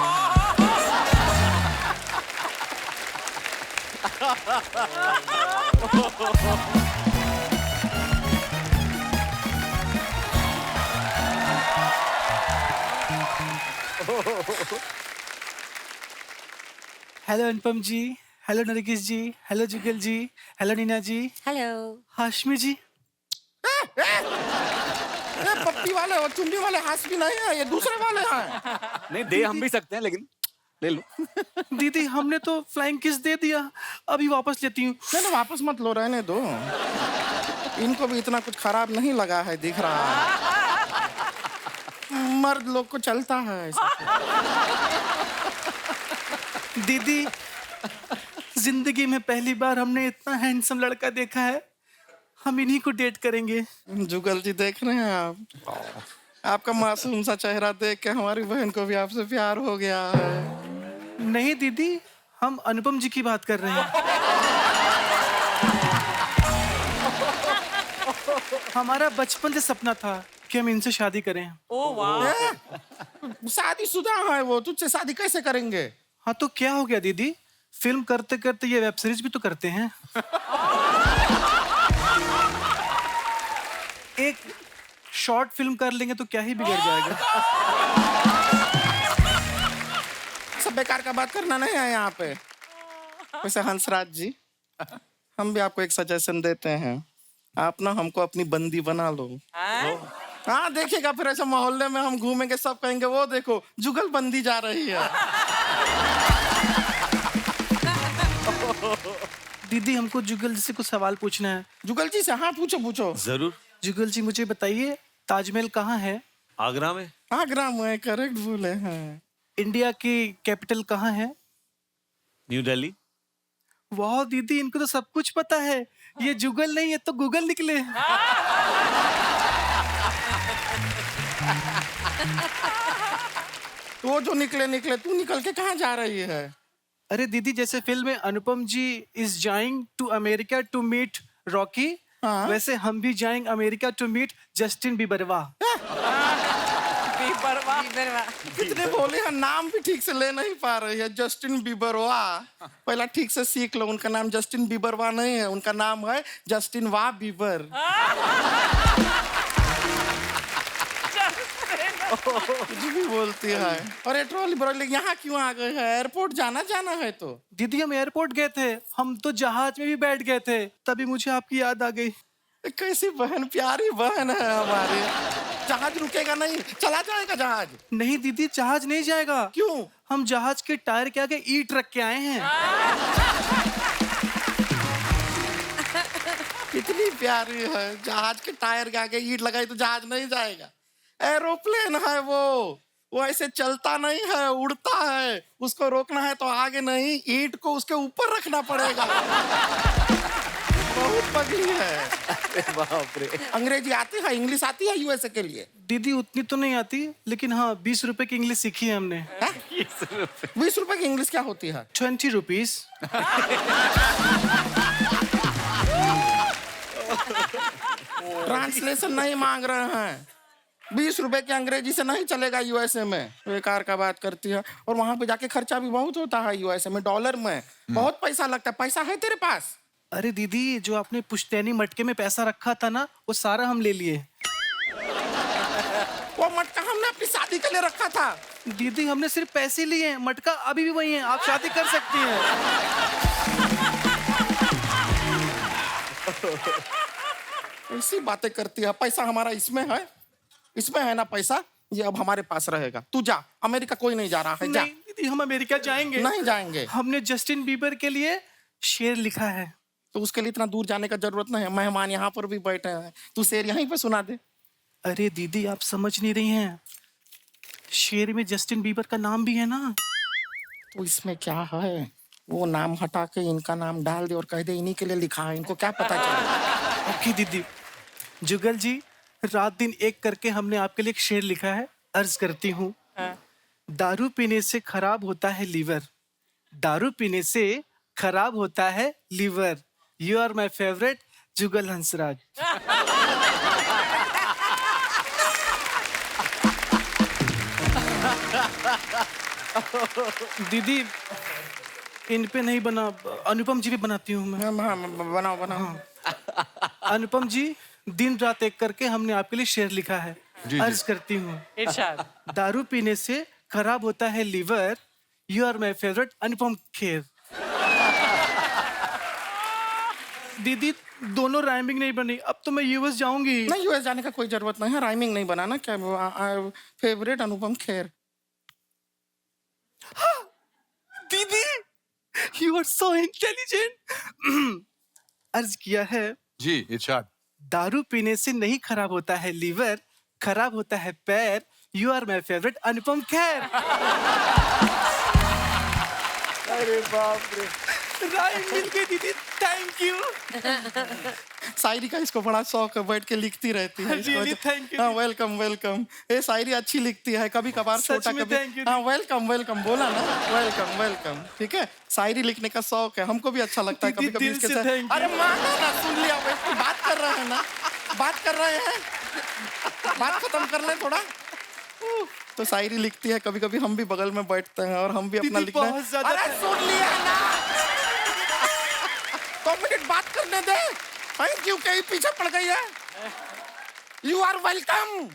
हेलो अनुपम जी, हेलो नरगिस जी, हेलो जुगल जी, हेलो नीना जी, हेलो हाशमी जी। ये पप्पी वाले और चुन्नी वाले हाशमी नहीं है, ये दूसरे वाले हैं। नहीं, दे हम भी सकते हैं, लेकिन ले लो। दीदी हमने तो फ्लाइंग किस दे दिया, अभी वापस लेती हूँ। नहीं, वापस मत लो, रहने दो। इनको भी इतना कुछ खराब नहीं लगा है, दिख रहा है। मर्द लोग को चलता है ऐसा। दीदी जिंदगी में पहली बार हमने इतना हैंडसम लड़का देखा है, हम इन्हीं को डेट करेंगे। जुगल जी देख रहे हैं आप, आपका मासूम सा चेहरा देख के हमारी बहन को भी आपसे प्यार हो गया है। नहीं दीदी, हम अनुपम जी की बात कर रहे हैं। हमारा बचपन से सपना था कि हम इनसे शादी करें। ओह वाह। शादीशुदा है वो, तुझसे शादी कैसे करेंगे? हाँ तो क्या हो गया दीदी, फिल्म करते करते ये वेब सीरीज भी तो करते हैं। एक शॉर्ट फिल्म कर लेंगे तो क्या ही बिगड़ जाएगा। सब बेकार का बात करना नहीं है यहाँ पे। वैसे हंसराज जी, हम भी आपको एक सजेशन देते हैं, आप ना हमको अपनी बंदी बना लो। हाँ देखिएगा, फिर ऐसे मोहल्ले में हम घूमेंगे, सब कहेंगे वो देखो जुगल बंदी जा रही है। दीदी हमको जुगल जी से कुछ सवाल पूछना है। जुगल जी से? हाँ पूछो पूछो। जरूर। जुगल जी मुझे बताइए, ताजमहल कहाँ है? आगरा में। आगरा में, करेक्ट बोले हैं। इंडिया की कैपिटल कहाँ है? न्यू दिल्ली। वाह दीदी, इनको तो सब कुछ पता है। ये जुगल नहीं है तो गूगल निकले। वो जो निकले, तू निकल के कहाँ जा रही है? अरे दीदी, जैसे फिल्म में Anupam ji is going to America to meet Rocky, वैसे हम भी जाएंगे अमेरिका टू मीट जस्टिन बीबरवा। कितने बोले हैं, नाम भी ठीक से ले नहीं पा रही है। जस्टिन बीबरवा, पहला ठीक से सीख लो, उनका नाम जस्टिन बीबरवा नहीं है, उनका नाम है जस्टिन वाह बीबर। कुछ भी बोलती है। और ये ट्रॉली ब्रॉली यहाँ क्यों आ गए हैं? एयरपोर्ट जाना है तो। दीदी हम एयरपोर्ट गए थे, हम तो जहाज में भी बैठ गए थे, तभी मुझे आपकी याद आ गई। कैसी बहन, प्यारी बहन है हमारी। जहाज रुकेगा नहीं, चला जाएगा जहाज। नहीं दीदी, जहाज नहीं जाएगा। क्यों? हम जहाज के टायर के आगे ईंट रख के आए हैं। कितनी प्यारी है, जहाज के टायर के आगे ईंट लगाई तो जहाज नहीं जाएगा। एरोप्लेन है वो ऐसे चलता नहीं है, उड़ता है। उसको रोकना है तो आगे नहीं, ईंट को उसके ऊपर रखना पड़ेगा। बहुत पगली है। बाप रे। अंग्रेजी आती है, इंग्लिश आती है यूएसए के लिए? दीदी उतनी तो नहीं आती, लेकिन हाँ 20 रुपए की इंग्लिश सीखी है हमने। 20 रुपए की इंग्लिश क्या होती है? 20 रुपीज। ट्रांसलेशन नहीं मांग रहे हैं। 20 रुपए की अंग्रेजी से नहीं चलेगा यूएसए में। बेकार का बात करती है। और वहां पे जाके खर्चा भी बहुत होता है यूएसए में, डॉलर में बहुत पैसा लगता है। पैसा है तेरे पास? अरे दीदी, जो आपने पुश्तैनी मटके में पैसा रखा था ना, वो सारा हम ले लिए। वो मटका हमने अपनी शादी के लिए रखा था। दीदी हमने सिर्फ पैसे लिए हैं, मटका अभी भी वही है। आप शादी कर सकती हैं। ऐसी बातें करती है। पैसा हमारा इसमें है ना पैसा। ये अब हमारे पास रहेगा। तू जा, अमेरिका कोई नहीं जा रहा है। जा। नहीं दीदी, हम अमेरिका जाएंगे। नहीं जाएंगे। हमने जस्टिन बीबर के लिए शेर लिखा है। तो उसके लिए इतना दूर जाने का जरूरत नहीं है। मेहमान यहाँ पर भी बैठे हैं, तू शेर यहीं पे सुना दे। अरे दीदी, आप समझ नहीं रही हैं, शेर में जस्टिन बीबर का नाम भी है ना। तो इसमें क्या है? वो नाम हटा के इनका नाम डाल दे और कह दे इन्हीं के लिए लिखा है। इनको क्या पता चले? ओके दीदी। जुगल जी, रात दिन एक करके हमने आपके लिए एक शेर लिखा है। अर्ज करती हूँ। दारू पीने से खराब होता है लीवर, दारू पीने से खराब होता है liver. You are my favourite Jugal Hansraj. दीदी इन पे नहीं बना, अनुपम जी भी बनाती हूँ मैं। बनाओ। अनुपम जी, दिन रात एक करके हमने आपके लिए शेर लिखा है। अर्ज करती हूँ। इरशाद। दारू पीने से खराब होता है liver, you are my favourite Anupam Kher. दीदी दोनों राइमिंग नहीं बनी, अब तो मैं यूएस जाऊंगी। नहीं, यूएस जाने का कोई जरूरत नहीं है। राइमिंग नहीं बनाना। क्या फेवरेट अनुपम खेर। दीदी यू आर सो इंटेलिजेंट। अर्ज किया है। जी इरशाद। दारू पीने से नहीं खराब होता है लीवर, खराब होता है पैर। You are my favourite Anupam Kher. अरे बाप रे। राइम मिल गई दीदी, थैंक यू। शायरी का इसको बड़ा शौक है, बैठ के लिखती रहती है। Really, thank you. हाँ, वेलकम वेलकम। ये शायरी अच्छी लिखती है, कभी कभार छोटा में कभी। thank you. हाँ, वेलकम वेलकम बोला ना, वेलकम वेलकम। ठीक है, शायरी लिखने का शौक है, हमको भी अच्छा लगता है कभी दीदी, कभी दिल इसके से साथ। thank you. अरे मानो ना, सुन लिया भाई, बात कर रहे हैं ना, बात कर रहे हैं, बात खत्म कर ले थोड़ा। तो शायरी लिखती है, कभी कभी हम भी बगल में बैठते हैं और हम भी अपना लिखना है। बहुत ज्यादा अरे सुन लिया ना, 2 मिनट बात करने दे। थैंक यू कहीं पीछे पड़ गई है। You are welcome.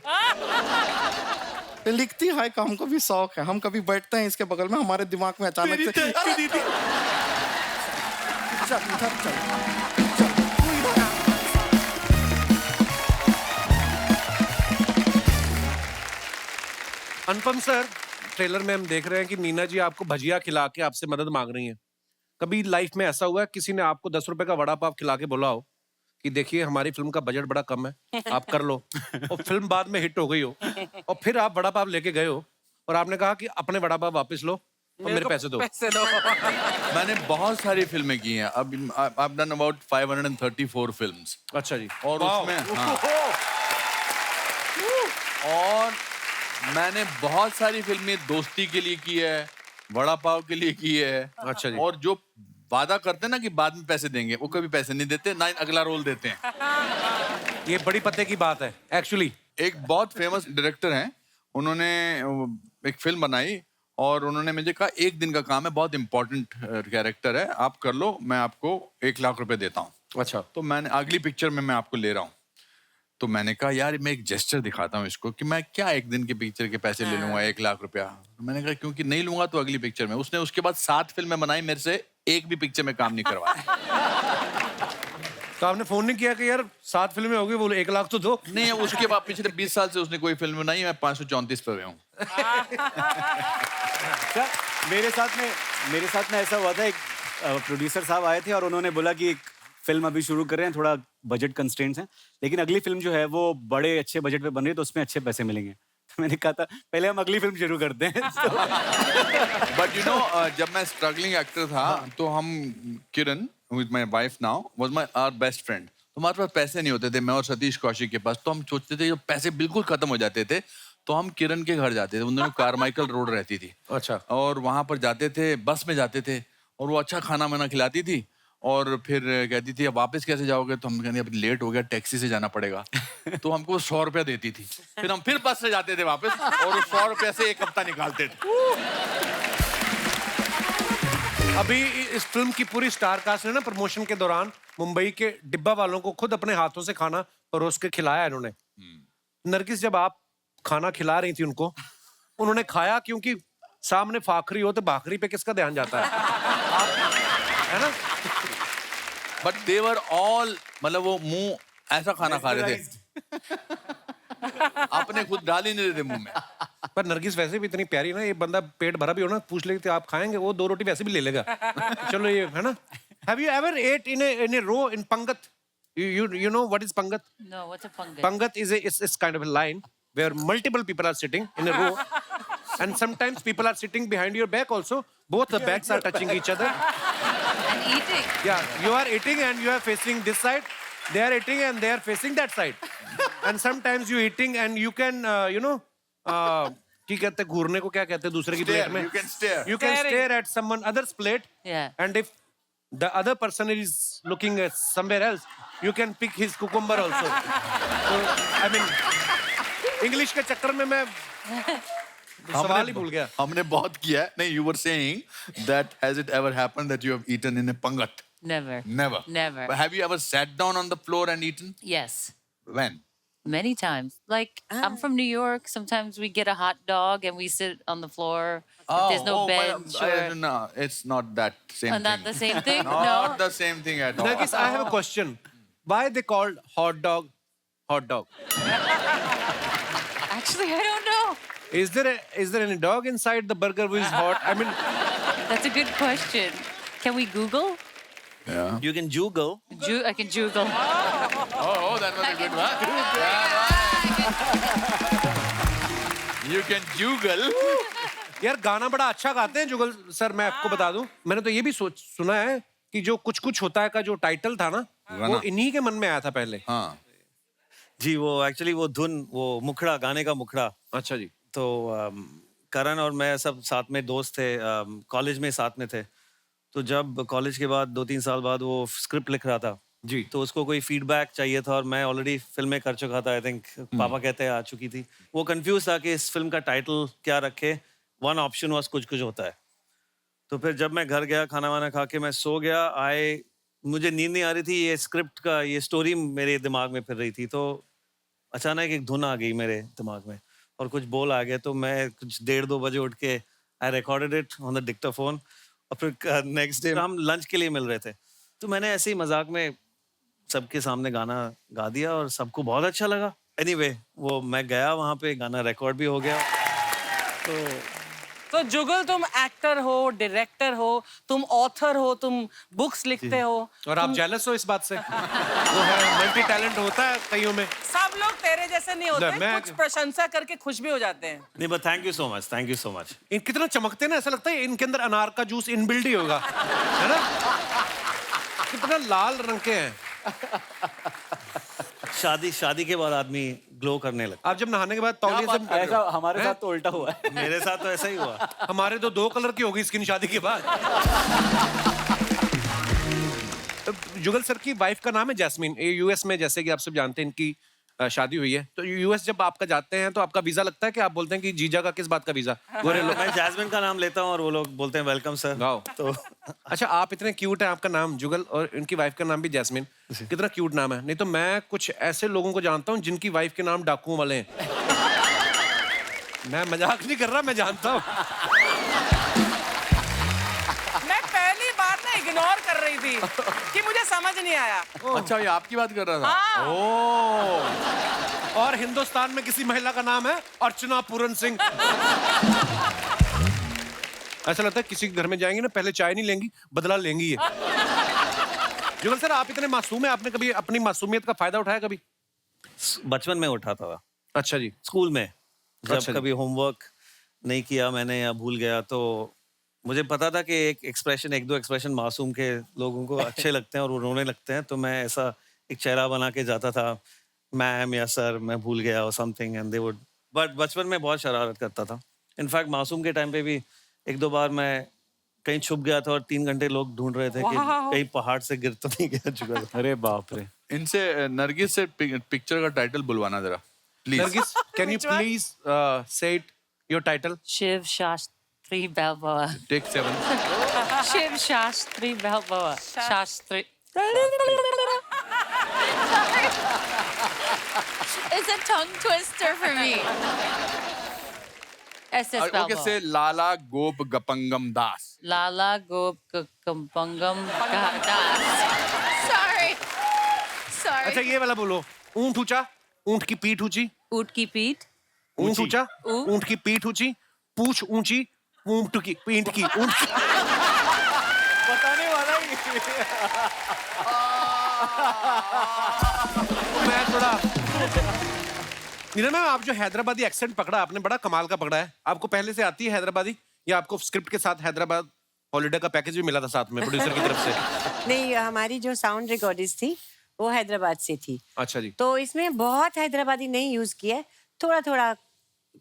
लिखती है का हमको भी शौक है, हम कभी बैठते हैं इसके बगल में, हमारे दिमाग में अचानक से Thank you, दीदी। चल इधर चल। अनुपम सर, ट्रेलर में हम देख रहे हैं कि मीना जी आपको भजिया खिला के आपसे मदद मांग रही हैं। कभी लाइफ में ऐसा हुआ है किसी ने आपको 10 रुपए का वड़ा पाव खिला के बोला हो कि देखिए हमारी फिल्म का बजट बड़ा कम है, आप कर लो, और फिल्म बाद में हिट हो गई हो और फिर आप वड़ा पाव लेके गए हो और आपने कहा कि अपने वड़ा पाव वापस लो और मेरे पैसे दो। मैंने बहुत सारी फिल्में की हैं। अब I've done about 534 फिल्म्स। अच्छा जी। और उसमें और मैंने बहुत सारी फिल्में दोस्ती के लिए की है, वड़ा पाव के लिए की है। अच्छा जी। और जो वादा करते हैं ना कि बाद में पैसे देंगे, वो कभी पैसे नहीं देते, ना अगला रोल देते हैं। ये बड़ी पते की बात है एक्चुअली। एक बहुत फेमस डायरेक्टर हैं, उन्होंने एक फिल्म बनाई और उन्होंने मुझे कहा 1 दिन का काम है, बहुत इंपॉर्टेंट कैरेक्टर है, आप कर लो, मैं आपको 1 लाख रुपए देता हूँ। अच्छा। तो मैंने अगली पिक्चर में मैं आपको ले रहा हूँ। तो मैंने कहा यार मैं एक जेस्चर दिखाता हूँ इसको कि मैं क्या 1 दिन के पिक्चर के पैसे ले लूंगा 1 लाख रुपया। तो मैंने कहा क्योंकि नहीं लूंगा तो अगली पिक्चर में। उसने उसके बाद 7 फिल्में बनाई, मेरे से एक भी पिक्चर में काम नहीं करवाया। तो आपने फोन नहीं किया कि यार 7 फिल्में हो गई, बोलो 1 लाख तो दो? नहीं, उसके बाद पिछले 20 साल से उसने कोई फिल्म बनाई, मैं 534 पे गया हूँ। सर, मेरे साथ में ऐसा हुआ था, एक प्रोड्यूसर साहब आए थे और उन्होंने बोला कि एक फिल्म अभी शुरू कर रहे हैं, थोड़ा बजट कंस्ट्रेंट्स हैं, लेकिन अगली फिल्म जो है वो बड़े अच्छे बजट पे बन रही है, तो उसमें अच्छे पैसे मिलेंगे। तो मैंने कहा था पहले हम अगली फिल्म शुरू करते हैं। बट यू नो, जब मैं स्ट्रगलिंग एक्टर था तो हम, Kiran with my wife now was my our best friend, तो हमारे पास पैसे नहीं होते थे, मैं और सतीश कौशिक के पास, तो हम सोचते थे जब पैसे बिल्कुल खत्म हो जाते थे तो हम किरण के घर जाते थे, उन्होंने कारमाइकल रोड रहती थी। अच्छा। और वहां पर जाते थे, बस में जाते थे, और वो अच्छा खाना वाना खिलाती थी, और फिर कहती थी अब वापस कैसे जाओगे, तो हम कहते अब लेट हो गया, टैक्सी से जाना पड़ेगा। तो हमको 100 रुपया देती थी, फिर हम फिर बस से जाते थे वापस, और 100 रुपया से 1 हफ्ता निकालते थे। अभी इस फिल्म की पूरी स्टार कास्ट ने ना प्रमोशन के दौरान मुंबई के डिब्बा वालों को खुद अपने हाथों से खाना परोस के खिलाया इन्होंने। नरगिस, जब आप खाना खिला रही थी उनको, उन्होंने खाया क्योंकि सामने फाखरी हो तो भाखरी पे किसका ध्यान जाता है? है ना? बट दे वर ऑल, मतलब वो मुंह ऐसा खाना खा रहे थे, आपने खुद डाल ही नहीं रहे थे मुंह में। पर नरगिस वैसे भी इतनी प्यारी ना, ये बंदा पेट भरा भी हो ना, पूछ लेते आप खाएंगे, वो 2 रोटी वैसे भी ले लेगा। चलो ये है ना। Have you ever ate in a row in Pangat? You know what is Pangat? No, what's a Pangat? Pangat is kind of a line where multiple people are sitting in a row, and sometimes people are sitting behind your back also. Both the backs are touching each other. And eating. Yeah, you are eating and you are facing this side. They are eating and they are facing that side. And sometimes you eating and you can, क्या कहते हैं, घूरने को क्या कहते हैं दूसरे की plate में? You can stare. You can stare at someone other's plate. Yeah. And if the other person is looking at somewhere else, you can pick his cucumber also. So, I mean, English के चक्कर में मैं सवाल ही भूल गया। हमने बहुत किया है। नहीं, you were saying that has it ever happened that you have eaten in a Pangat? Never. Never. Never. But have you ever sat down on the floor and eaten? Yes. When? Many times. Like, I'm from New York. Sometimes we get a hot dog and we sit on the floor. If there's no bench. No, it's not that same thing. Not the same thing? Not No. the same thing at all. Nargis, I have a question. Why they called hot dog hot dog? Actually, I don't know. Is there any dog inside the burger which is hot? I mean, That's a good question. Can we Google? Yeah. You can Google. I can Google. Oh, that was a good one. You can Google. यार गाना बड़ा अच्छा गाते हैं जुगल sir. मैं आपको बता दूं, मैंने तो ये भी सुना है कि जो कुछ कुछ होता है का जो टाइटल था ना, वो इन्हीं के मन में आया था पहले। हाँ जी, वो एक्चुअली वो धुन, वो मुखड़ा, गाने का मुखड़ा। अच्छा जी। तो करण और मैं सब साथ में दोस्त थे, कॉलेज में साथ में थे। तो जब कॉलेज के बाद 2-3 साल बाद वो स्क्रिप्ट लिख रहा था जी, तो उसको कोई फीडबैक चाहिए था, और मैं ऑलरेडी फिल्में कर चुका था। आई थिंक पापा कहते हैं आ चुकी थी। वो कंफ्यूज था कि इस फिल्म का टाइटल क्या रखे। वन ऑप्शन वाज कुछ कुछ होता है। तो फिर जब मैं घर गया, खाना वाना खा के मैं सो गया, मुझे नींद नहीं आ रही थी, ये स्क्रिप्ट का ये स्टोरी मेरे दिमाग में फिर रही थी। तो अचानक एक धुन आ गई मेरे दिमाग में और कुछ बोल आ गया। तो मैं कुछ 1:30-2 बजे उठ के I recorded it on the Dictaphone, और फिर नेक्स्ट डे हम लंच के लिए मिल रहे थे। तो मैंने ऐसे ही मजाक में सबके सामने गाना गा दिया और सबको बहुत अच्छा लगा। एनीवे, वो मैं गया वहाँ पे, गाना रिकॉर्ड भी हो गया। तो जुगल, तुम एक्टर हो, डायरेक्टर हो, तुम ऑथर हो, तुम बुक्स लिखते हो, और आप जेलस हो इस बात से? वो है, मल्टी टैलेंट होता है कईयों में। सब लोग तेरे जैसे नहीं होते, मैं- कुछ प्रशंसा करके खुश भी हो जाते हैं। नहीं, but thank you so much, thank you so much. इन कितना चमकते हैं ना, ऐसा लगता है इनके अंदर अनार का जूस इनबिल्ड ही होगा, है ना? कितना लाल रंग के हैं। शादी के बाद आदमी ग्लो करने लगता। आप जब नहाने के बाद तौलिए से ऐसा हमारे साथ तो उल्टा हुआ है। मेरे साथ तो ऐसा ही हुआ। हमारे तो 2 कलर की होगी स्किन शादी के बाद। जुगल सर की वाइफ का नाम है जैस्मिन। ये यूएस में, जैसे कि आप सब जानते हैं, इनकी शादी हुई है। तो यूएस जब आपका जाते हैं तो आपका वीजा लगता है कि आप बोलते हैं कि जीजा का किस बात का वीजा? गोरे लोग। मैं जैस्मिन का नाम लेता हूँ और वो लोग बोलते हैं वेलकम सर। गाओ। तो अच्छा, आप इतने क्यूट हैं, आपका नाम जुगल और इनकी वाइफ का नाम भी जैस्मिन। कितना क्यूट नाम है। नहीं तो मैं कुछ ऐसे लोगों को जानता हूँ जिनकी वाइफ के नाम डाकुओं वाले हैं। मैं मजाक नहीं कर रहा, मैं जानता हूँ। मैं पहली बार ना इग्नोर कर रही थी कि मुझे समझ नहीं आया। अच्छा, ये आपकी बात कर रहा था। हाँ। ओ, और हिंदुस्तान में किसी महिला का नाम है अर्चना पूरन सिंह। ऐसा लगता है किसी के घर में जाएंगे ना, पहले चाय नहीं लेंगी, बदला लेंगी ये। जुगल सर, आप इतने मासूम हैं, आपने कभी अपनी मासूमियत का फायदा उठाया कभी? बचपन में उठाता था। अच्छा जी। स्कूल में जब अच्छा जी। कभी होमवर्क नहीं किया मैंने या भूल गया तो मुझे पता था कि एक दो एक्सप्रेशन मासूम के लोगों को अच्छे लगते हैं और वो रोने लगते हैं, तो मैं ऐसा एक चेहरा बना के जाता था, मैम या सर मैं भूल गया और something, and they would. But बचपन में बहुत शरारत करता था। इनफैक्ट मासूम के टाइम पे भी एक दो बार मैं कहीं छुप गया था और 3 घंटे लोग ढूंढ रहे थे कि कहीं पहाड़ से गिर तो नहीं गया जुगल। अरे बाप रे। इनसे नरगिस से पिक्चर का टाइटल बुलवाना जरा please. Nargis, can you please say it your title? Shiv Shastri Balboa. Take 7। Shiv Shastri Balboa. Shastri. It's a tongue twister for me. SS okay, Balboa. से लाला गोप गपंगम दास। Lala Gop Kampangam Das. Sorry. Sorry. अच्छा, ये वाला बोलो। ऊंट ऊंचा, ऊंट की पीठ ऊंची। Oot ki peet. ऊंट ऊंचा, ऊंट। ऊंट की पीठ ऊंची, पूछ ऊंची, ऊंट की पीठ की ऊंट की। बताने वाला ही। मैं थोड़ा नीना मैम, आप जो हैदराबादी एक्सेंट पकड़ा आपने, बड़ा कमाल का पकड़ा है। आपको पहले से आती है हैदराबादी या आपको स्क्रिप्ट के साथ हैदराबाद हॉलिडे का पैकेज भी मिला था साथ में प्रोड्यूसर की तरफ से? नहीं, हमारी जो साउंड रिकॉर्डिस्ट थी वो हैदराबाद से थी, अच्छा जी। तो इसमें बहुत हैदराबादी नहीं यूज किया है, थोड़ा थोड़ा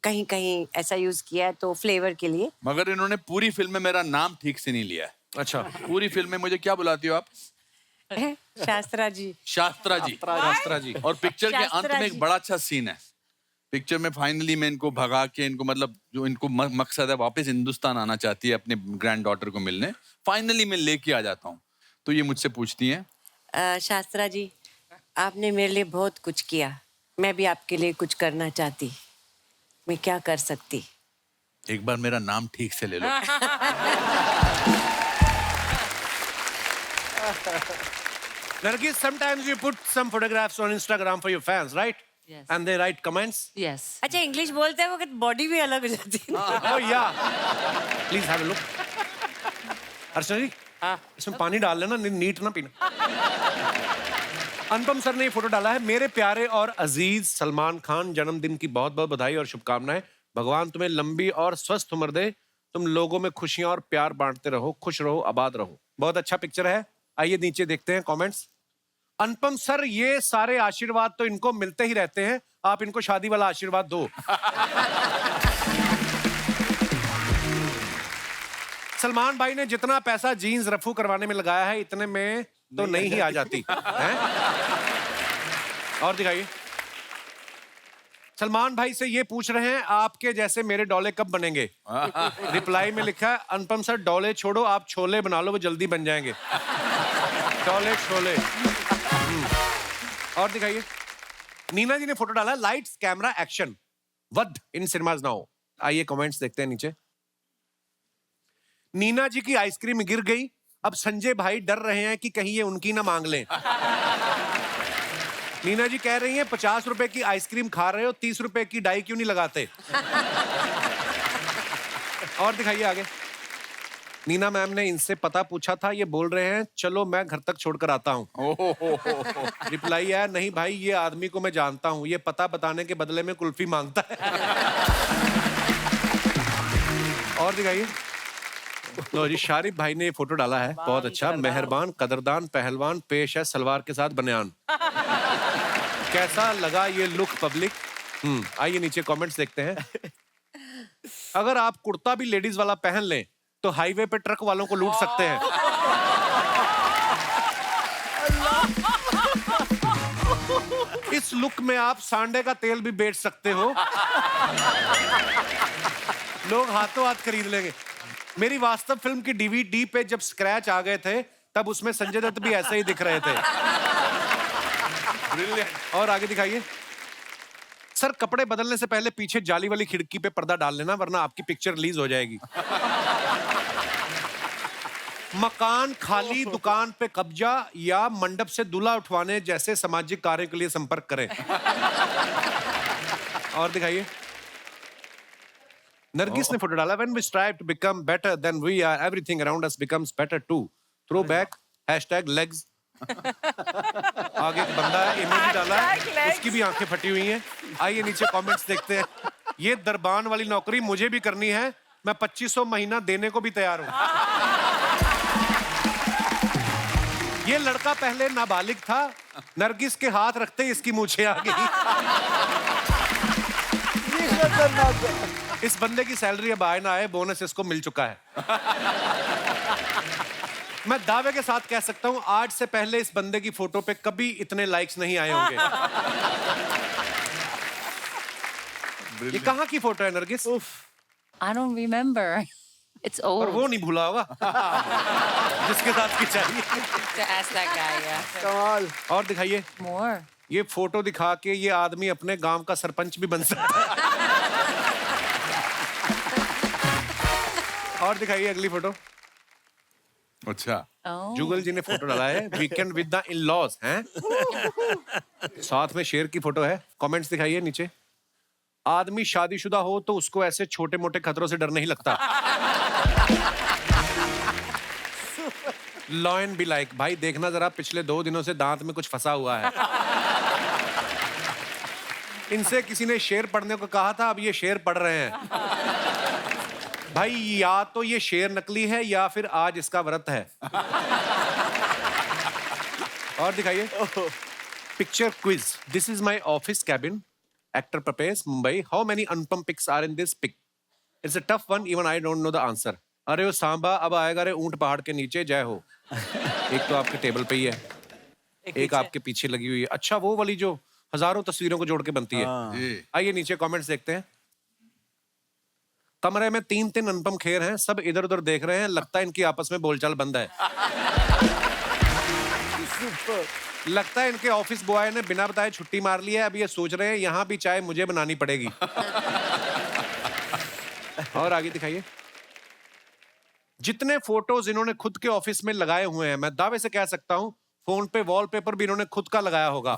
कहीं कहीं ऐसा यूज किया है तो फ्लेवर के लिए। मगर इन्होंने पूरी फिल्म में मेरा नाम ठीक से नहीं लिया है। अच्छा, पूरी फिल्म में मुझे क्या बुलाती हो आप? शास्त्रा जी। शास्त्रा जी। शास्त्रा जी। और पिक्चर के अंत शास्त्रा में जी। एक बड़ा अच्छा सीन है। पिक्चर में फाइनली मैं इनको भगा के, इनको मतलब जो इनको मकसद है वापस हिंदुस्तान आना चाहती है अपने ग्रैंड डॉटर को मिलने, फाइनली मैं लेके आ जाता हूँ, तो ये मुझसे पूछती हैं, शास्त्रा जी, आपने मेरे लिए बहुत कुछ किया, मैं भी आपके लिए कुछ करना चाहती, मैं क्या कर सकती? एक बार मेरा नाम ठीक से ले लो। Nargis, sometimes you put some photographs on Instagram for your fans, right? Yes. And they write comments. Yes. अच्छा, इंग्लिश बोलते हैं वो बॉडी भी अलग हो जाती है। Oh yeah. Please have a look. अर्चना जी, इसमें पानी डाल लेना, नीट ना पीना। अनुपम सर ने ये फोटो डाला है। मेरे प्यारे और अजीज सलमान खान, जन्मदिन की बहुत बहुत बधाई और शुभकामनाएं। भगवान तुम्हें लंबी और स्वस्थ उम्र दे, तुम लोगों में खुशियां और प्यार बांटते रहो, खुश रहो, आबाद रहो। बहुत अच्छा पिक्चर है। आइए नीचे देखते हैं कमेंट्स। अनुपम सर, ये सारे आशीर्वाद तो इनको मिलते ही रहते हैं, आप इनको शादी वाला आशीर्वाद दो। सलमान भाई ने जितना पैसा जीन्स रफू करवाने में लगाया है, इतने में तो नहीं ही आ जाती हैं? और दिखाइए। सलमान भाई से ये पूछ रहे हैं, आपके जैसे मेरे डोले कब बनेंगे? रिप्लाई में लिखा है, अनुपम सर डोले छोड़ो, आप छोले बना लो, वो जल्दी बन जाएंगे। डोले छोले। और दिखाइए। नीना जी ने फोटो डाला, लाइट्स कैमरा एक्शन, वध इन सिनेमाज नाउ। आइए कमेंट्स देखते हैं नीचे। नीना जी की आइसक्रीम गिर गई, अब संजय भाई डर रहे हैं कि कहीं ये उनकी ना मांग लें। नीना जी कह रही हैं, 50 रुपए की आइसक्रीम खा रहे हो, 30 रुपए की डाई क्यों नहीं लगाते? और दिखाइए आगे। नीना मैम ने इनसे पता पूछा था, ये बोल रहे हैं चलो मैं घर तक छोड़कर आता हूँ। रिप्लाई है, नहीं भाई ये आदमी को मैं जानता हूँ, ये पता बताने के बदले में कुल्फी मांगता है। और दिखाइए। लो जी, शारिफ भाई ने ये फोटो डाला है, बहुत अच्छा। मेहरबान, कदरदान, पहलवान, पेश है सलवार के साथ बनियान। कैसा लगा ये लुक पब्लिक? आइए नीचे कमेंट्स देखते हैं। अगर आप कुर्ता भी लेडीज वाला पहन लें तो हाईवे पे ट्रक वालों को लूट सकते हैं। इस लुक में आप सांडे का तेल भी बेच सकते हो, लोग हाथों हाथ खरीद लेंगे। मेरी वास्तव फिल्म की डीवीडी पे जब स्क्रैच आ गए थे, तब उसमें संजय दत्त भी ऐसे ही दिख रहे थे। और आगे दिखाइए। सर, कपड़े बदलने से पहले पीछे जाली वाली खिड़की पे पर्दा डाल लेना, वरना आपकी पिक्चर रिलीज हो जाएगी। मकान खाली, दुकान पे कब्जा या मंडप से दूल्हा उठवाने जैसे सामाजिक कार्य के लिए संपर्क करें। और दिखाइए। नरगिस ने फोटो डाला, when we strive to become better than we are, everything around us becomes better too. Throw back, #legs. आगे एक बंदा है, इमोजी डाला है, उसकी भी आंखें फटी हुई हैं। आइए नीचे कमेंट्स देखते हैं। ये दरबान वाली नौकरी मुझे भी करनी है, मैं 2500 महीना देने को भी तैयार हूं। ये लड़का पहले नाबालिग था, नरगिस के हाथ रखते ही इसकी मूछें आ गई। इस बंदे की सैलरी अब आए ना आए, बोनस इसको मिल चुका है। मैं दावे के साथ कह सकता हूं, आज से पहले इस बंदे की फोटो पे कभी इतने लाइक्स नहीं आए होंगे। ये कहाँ की फोटो है Nargis? I don't remember. It's old. और वो नहीं भूला होगा जिसके साथ की चाहिए। To ask that guy, yeah. कमाल। और दिखाइए। More. ये फोटो दिखा के ये आदमी अपने गांव का सरपंच भी बन सकता है। और दिखाइए अगली फोटो। अच्छा। जुगल जी ने फोटो डाला है, वीकेंड विद द इन-लॉज हैं। साथ में शेर की फोटो है। कमेंट्स दिखाइए नीचे। आदमी शादीशुदा हो तो उसको ऐसे छोटे मोटे खतरों से डर नहीं लगता। लॉयन बी लाइक, भाई देखना जरा पिछले 2 दिनों से दांत में कुछ फंसा हुआ है। इनसे किसी ने शेर पढ़ने को कहा था, अब ये शेर पढ़ रहे हैं। भाई या तो ये शेर नकली है या फिर आज इसका व्रत है। और दिखाइए। Picture quiz. This is my office cabin. Actor prepares Mumbai. How many Anupam pics are in this pic? It's a tough one. Even I don't know the answer. अरे वो सांबा अब आएगा रे ऊंट पहाड़ के नीचे, जय हो। एक तो आपके टेबल पे ही है, एक आपके पीछे लगी हुई है। अच्छा वो वाली जो हजारों तस्वीरों को जोड़ के बनती है। आइए नीचे कमेंट्स देखते हैं। कमरे में 3 अनुपम खेर हैं, सब इधर उधर देख रहे हैं, लगता है इनकी आपस में बोलचाल बंद है। लगता है इनके ऑफिस बॉय ने बिना बताए छुट्टी मार ली है, अब ये सोच रहे हैं यहाँ भी चाय मुझे बनानी पड़ेगी। और आगे दिखाइए। जितने फोटोज इन्होंने खुद के ऑफिस में लगाए हुए हैं, मैं दावे से कह सकता हूं फोन पे वॉलपेपर भी इन्होंने खुद का लगाया होगा।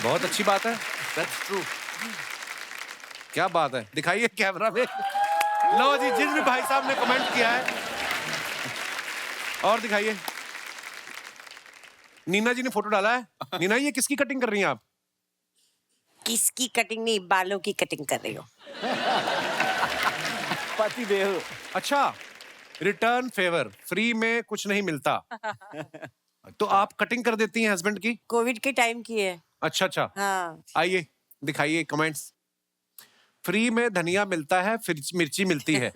बहुत अच्छी बात है। That's true. क्या बात है, दिखाइए कैमरा में। लो जी, जिस भी भाई साहब ने कमेंट किया है। और दिखाइए। नीना जी ने फोटो डाला है। नीना, ये किसकी कटिंग कर रही हैं आप? किसकी कटिंग नहीं, बालों की कटिंग कर रही हूँ। पति देव। अच्छा, रिटर्न फेवर, फ्री में कुछ नहीं मिलता। तो आप कटिंग कर देती हैं हस्बैंड की? कोविड के टाइम की है। अच्छा अच्छा। हाँ। आइए दिखाइए कमेंट्स। फ्री में धनिया मिलता है, फिर मिर्ची मिलती है।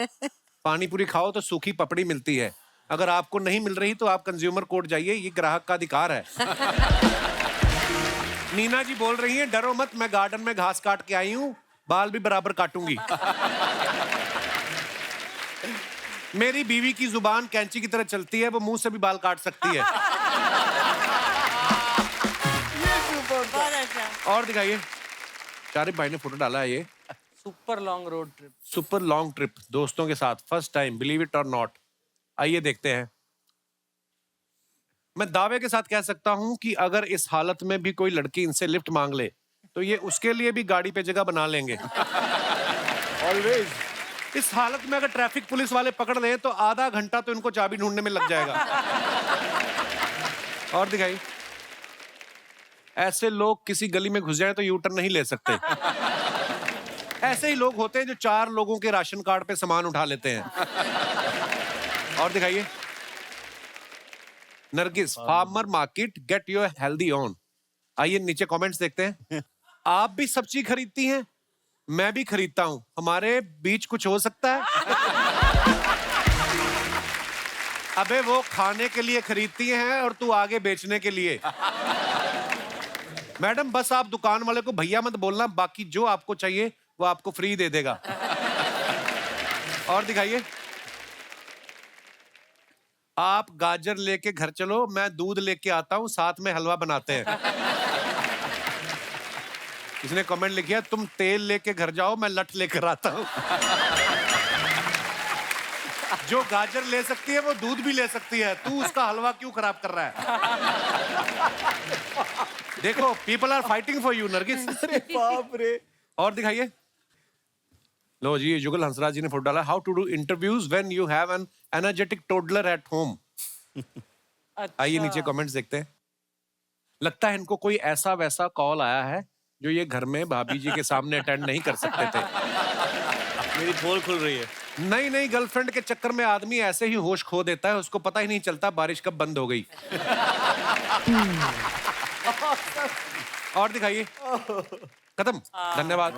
पानी पूरी खाओ तो सूखी पपड़ी मिलती है। अगर आपको नहीं मिल रही तो आप कंज्यूमर कोर्ट जाइए, ये ग्राहक का अधिकार है। नीना जी बोल रही हैं, डरो मत, मैं गार्डन में घास काट के आई हूं, बाल भी बराबर काटूंगी। मेरी बीवी की जुबान कैंची की तरह चलती है, वो मुंह से भी बाल काट सकती है। और दिखाइए। शारिफ भाई ने फोटो डाला है, ये super long road trip. Super long trip दोस्तों के साथ, फर्स्ट टाइम, बिलीव इट और नॉट। आइए देखते हैं। मैं दावे के साथ कह सकता हूं कि अगर इस हालत में भी कोई लड़की इनसे लिफ्ट मांग ले तो ये उसके लिए भी गाड़ी पे जगह बना लेंगे। ऑलवेज। इस हालत में अगर ट्रैफिक पुलिस वाले पकड़ लें तो आधा घंटा तो इनको चाबी ढूंढने में लग जाएगा। और दिखाइए। ऐसे लोग किसी गली में घुस जाए तो यू टर्न नहीं ले सकते। ऐसे ही लोग होते हैं जो 4 लोगों के राशन कार्ड पे सामान उठा लेते हैं। और दिखाइए। Nargis, farmer market, get your healthy on. आइए नीचे कमेंट्स देखते हैं। आप भी सब्जी खरीदती हैं, मैं भी खरीदता हूं, हमारे बीच कुछ हो सकता है? अबे वो खाने के लिए खरीदती हैं और तू आगे बेचने के लिए। मैडम बस आप दुकान वाले को भैया मत बोलना, बाकी जो आपको चाहिए वो आपको फ्री दे देगा। और दिखाइए। आप गाजर लेके घर चलो, मैं दूध लेके आता हूं, साथ में हलवा बनाते हैं। इसने कमेंट लिखा, तुम तेल लेके घर जाओ, मैं लठ लेकर आता हूं। जो गाजर ले सकती है वो दूध भी ले सकती है, तू उसका हलवा क्यों खराब कर रहा है? देखो, people are fighting for you Nargis. अरे बाप रे। और दिखाइए। लो जी, जुगल हंसराज जी ने फोटो डाला, how to do interviews when you have an energetic toddler at home. आइए नीचे कमेंट्स देखते हैं। लगता है इनको कोई ऐसा वैसा कॉल आया है जो ये घर में भाभी जी के सामने अटेंड नहीं कर सकते थे। मेरी पोल खुल रही है। नहीं नहीं, गर्लफ्रेंड के चक्कर में आदमी ऐसे ही होश खो देता है, उसको पता ही नहीं चलता बारिश कब बंद हो गई। और दिखाइए। खत्म। धन्यवाद।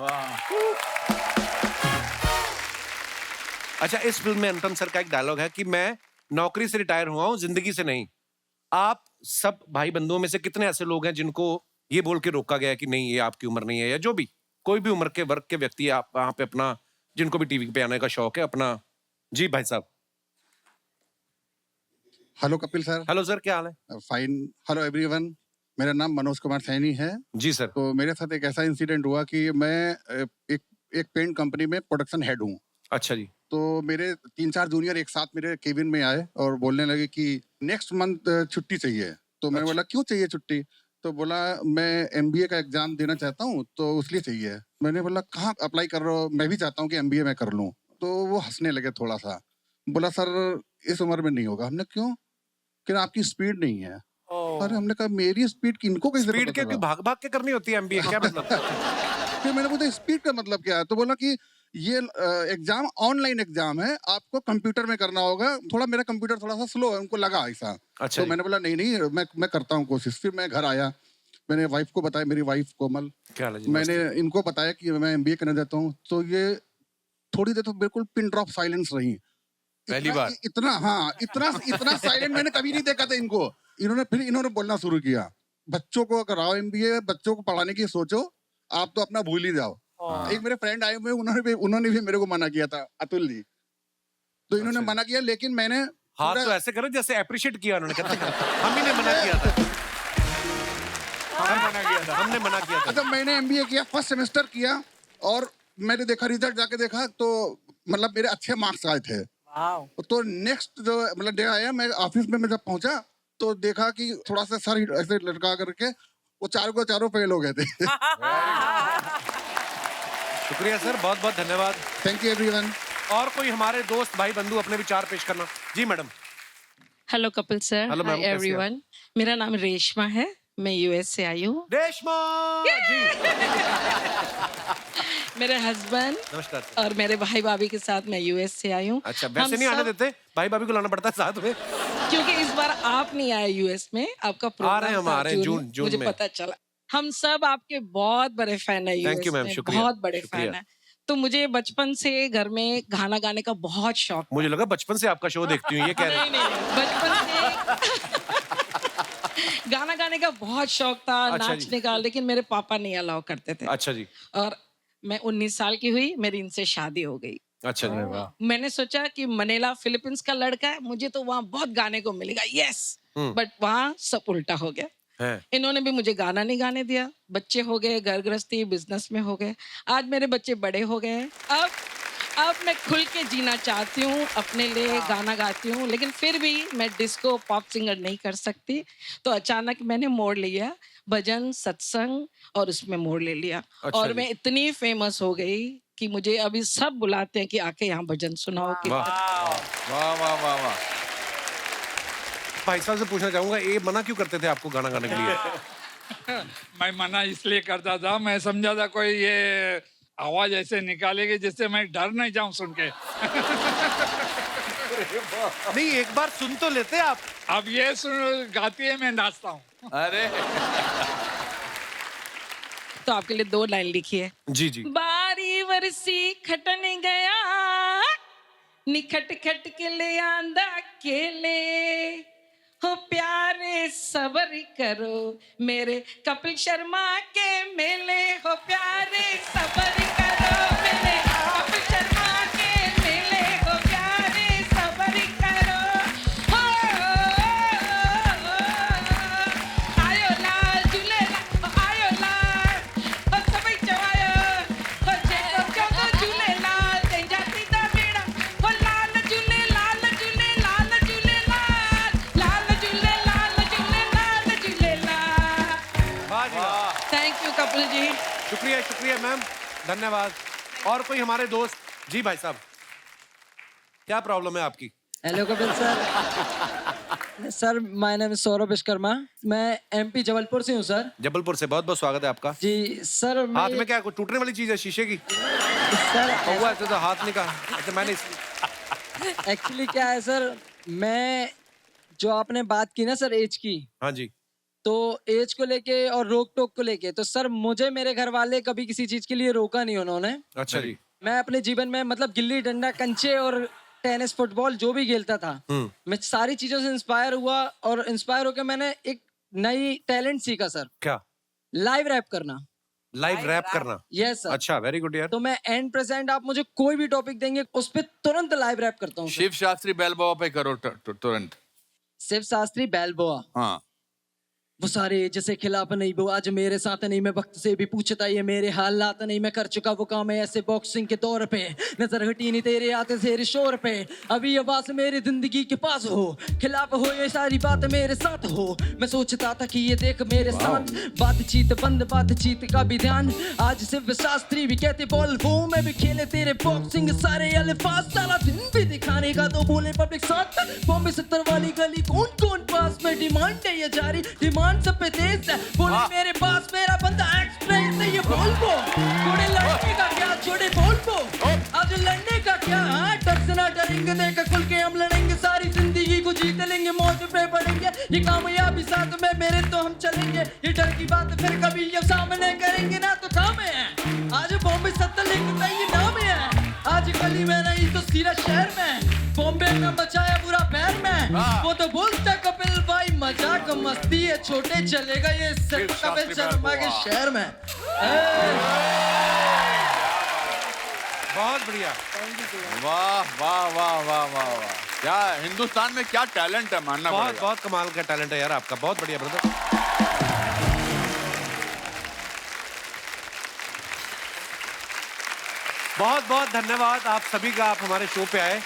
अच्छा, इस फिल्म में अनुपम सर का एक डायलॉग है कि मैं नौकरी से रिटायर हुआ हूं, जिंदगी से नहीं। आप सब भाई बंधुओं में से कितने ऐसे लोग हैं जिनको ये बोल के रोका गया कि नहीं, ये आपकी उम्र नहीं है, या जो भी कोई भी उम्र के वर्ग के व्यक्ति आप वहां पे अपना, जिनको भी टीवी पे आने का शौक है, अपना। जी भाई साहब। Hello Kapil sir. Hello sir, क्या हाल है? फाइन। हेलो एवरीवन, मेरा नाम मनोज कुमार सैनी है। जी सर। तो मेरे साथ एक ऐसा इंसिडेंट हुआ कि मैं एक पेंट कंपनी में प्रोडक्शन हेड हूँ। अच्छा जी। तो मेरे 3-4 जूनियर एक साथ मेरे केबिन में आए और बोलने लगे कि नेक्स्ट मंथ छुट्टी चाहिए। तो मैंने बोला क्यों चाहिए छुट्टी? तो बोला मैं MBA का एग्जाम देना चाहता हूँ तो उसलिए चाहिए। मैंने बोला कहाँ अप्लाई कर रहे हो? मैं भी चाहता हूँ कि MBA मैं कर लूँ। तो वो हंसने लगे थोड़ा सा, बोला सर इस उम्र में नहीं होगा। हमने क्यों? कि आपकी स्पीड नहीं है। अरे हमने कहा मेरी स्पीड इनको कैसे स्पीड के भाग भाग के करनी होती है MBA, क्या मतलब? फिर मैंने पूछा स्पीड का मतलब क्या है? तो बोला कि ये एग्जाम ऑनलाइन एग्जाम है, आपको कंप्यूटर में करना होगा। थोड़ा मेरा कंप्यूटर थोड़ा सा स्लो है, उनको लगा ऐसा। अच्छा। तो मैंने बोला नहीं मैं करता हूँ कोशिश। फिर मैं घर आया, मैंने वाइफ को बताया, मेरी वाइफ कोमल, क्या मैंने इनको बताया कि मैं MBA करने जाता हूँ। तो ये थोड़ी देर तो बिल्कुल पिन ड्रॉप साइलेंस रही। पहली बार इतना साइलेंट मैंने कभी नहीं देखा था इनको। इन्होंने बोलना शुरू किया, बच्चों को कराओ MBA, बच्चों को पढ़ाने की सोचो, आप तो अपना भूल ही जाओ। एक मेरे फ्रेंड आए हुए, उन्होंने भी मेरे को मना किया था, अतुल जी। तो इन्होंने मना किया, लेकिन मैंने हाथ तो ऐसे करो जैसे अप्रिशिएट किया उन्होंने। हम ही ने मना किया था। हमने मना किया था। अच्छा, मैंने MBA किया, फर्स्ट सेमेस्टर किया, और मैंने देखा रिजल्ट जाके देखा तो मतलब मेरे अच्छे मार्क्स आए थे। तो नेक्स्ट जो मतलब डे आया, मैं ऑफिस में जब पहुंचा तो देखा कि थोड़ा सा सर ऐसे लटका करके वो चारों फेल हो गए थे। शुक्रिया सर, बहुत बहुत धन्यवाद। Thank you everyone. और कोई हमारे दोस्त भाई बंधु अपने विचार पेश करना। जी madam. Hello Kapil sir. Hello ma'am, hi everyone, मेरा नाम रेशमा है, मैं US से आई हूँ। रेशमा जी। मेरे हस्बैंड नमस्कार सर। और मेरे भाई भाभी के साथ मैं US से आई हूँ। अच्छा, वैसे नहीं आने देते, भाई भाभी को लाना पड़ता है साथ में। क्योंकि इस बार आप नहीं आए US में, आपका प्रोग्राम आ रहे हैं हम, आ रहे हैं जून मुझे में। पता चला। हम सब आपके बहुत बड़े फैन है Thank you, US ma'am, में, शुक्रिया, बहुत बड़े शुक्रिया। फैन है। तो मुझे बचपन से घर में गाना गाने का बहुत शौक। मुझे लगा बचपन से आपका शो देखती हूँ, ये कह रहे हैं। नहीं, बचपन से गाना गाने का बहुत शौक था, अच्छा नाचने का, लेकिन मेरे पापा नहीं अलाउ करते थे। अच्छा जी। और मैं 19 साल की हुई, मेरी इनसे शादी हो गई। अच्छा जी। मैंने सोचा कि मनीला फिलीपींस का लड़का है, मुझे तो वहाँ बहुत गाने को मिलेगा, यस। बट वहाँ सब उल्टा हो गया। इन्होंने भी मुझे गाना नहीं गाने दिया। बच्चे हो गए, घर गृहस्थी, बिजनेस में हो गए। आज मेरे बच्चे बड़े हो गए हैं। अब मैं खुल के जीना चाहती हूँ, अपने लिए गाना गाती हूँ, लेकिन फिर भी मैं डिस्को पॉप सिंगर नहीं कर सकती। तो अचानक मैंने मोड़ लिया, भजन सत्संग, और उसमें मोड़ ले लिया। अच्छा और जी। मैं इतनी फेमस हो गई कि मुझे अभी सब बुलाते हैं कि आके यहाँ भजन सुनाओ। वाह वाह वाह वाह। भाई साहब से पूछना चाहूंगा, ये मना क्यों करते थे आपको गाना गाने के लिए? मैं मना इसलिए करता था, मैं समझा था कोई ये आवाज ऐसे निकालेगी जिससे मैं डर नहीं जाऊं सुन के। नहीं, एक बार सुन तो लेते आप। अब ये सुन गाती है, मैं नाचता हूँ। अरे तो आपके लिए 2 लाइन लिखी है। जी जी। बारी वरसी खटन गया, निखट खट के ले आंदा केले, हो प्यारे सबर करो मेरे कपिल शर्मा के मेले, हो प्यारे सबर करो मेरे कपिल शर्मा के मेले, हो प्यारे सबर करो। हो आयो लाल झूलेलाल, आयो लाल, हो सभई चवायो, हो जेको जेको झूलेलाल, तंहिंजा थींदा भेड़ा, हो लाल झूलेलाल शुक्रिया शुक्रिया मैम, धन्यवाद। और कोई हमारे दोस्त? जी भाई साहब, क्या प्रॉब्लम है आपकी? Hello Kapil sir. Sir my name is Saurabh Vishwakarma, मैं एमपी जबलपुर से हूँ सर। जबलपुर से, बहुत बहुत स्वागत है आपका। जी सर। हाथ में क्या, कोई टूटने वाली चीज है शीशे की? सर हुआ ऐसे तो हाथ नहीं कहा। अच्छा मैंने एक्चुअली क्या है सर, मैं जो आपने बात की ना सर एज की, हाँ जी, तो एज को लेके और रोक टोक को लेके, तो सर मुझे मेरे घर वाले कभी किसी चीज के लिए रोका नहीं उन्होंने। अच्छा जी। मैं अपने जीवन में मतलब गिल्ली डंडा, कंचे और टेनिस, फुटबॉल जो भी खेलता था, मैं सारी चीजों से इंस्पायर हुआ और इंस्पायर होकर मैंने एक नई टैलेंट सीखा सर। क्या? लाइव रैप करना। लाइव रैप करना? Yes sir. अच्छा, वेरी गुड यार। तो मैं एंड प्रेजेंट आप मुझे कोई भी टॉपिक देंगे उस पर तुरंत लाइव रैप करता हूँ। शिव शास्त्री बैलबोआ पे करो तुरंत। शिव शास्त्री बैलबोआ। हाँ। वो सारे जैसे खिलाफ नहीं, वो आज मेरे साथ नहीं, मैं वक्त से भी पूछता ये मेरे हालात नहीं, मैं कर चुका वो काम है ऐसे बॉक्सिंग के दौर पे, नजर हटी नहीं तेरे आते तेरे शोर पे, अभी आवाज मेरी जिंदगी के पास हो, खिलाफ हो ये सारी बात मेरे साथ हो, मैं सोचता था कि ये देख मेरे साथ, बातचीत बंद बातचीत का भी ध्यान, आज शिव शास्त्री भी कहते बॉल वो, मैं भी खेले तेरे बॉक्सिंग सारे अल्फाज, सारा दिन भी दिखाने का तो बोले पब्लिक साथ, बॉम्बे 70 वाली गली कौन कौन पास में, डिमांड है ये जारी, डिमांड सब पे तेज है, बोले मेरे पास मेरा बंदा एक्सप्रेस है, ये बोल को थोड़े लड़ने का क्या, छोड़े बोल को आज लड़ने का क्या, डर से ना डरेंगे, देख खुल के हम लड़ेंगे, सारी जिंदगी को जीत लेंगे, मौज पे पड़ेंगे, ये कामयाबी साथ में मेरे तो हम चलेंगे, ये डर की बात फिर कभी ये सामने करेंगे ना तो काम है, आज बॉम्बे 70 लिखता ये नाम है, आज गली में नहीं तो सीधा शहर में, बॉम्बे का बचाया बुरा पैर में, वो तो बोलता कपिल भाई मजाक मस्ती है, छोटे चलेगा ये सिर्फ कपिल शर्मा के शहर में। बहुत बढ़िया। वाह वाह वाह वाह वाह वाह, क्या हिंदुस्तान में क्या टैलेंट है, मानना बहुत पड़ेगा। बहुत कमाल का टैलेंट है यार आपका, बहुत बढ़िया ब्रदर। बहुत बहुत धन्यवाद आप सभी का, आप हमारे शो पे आए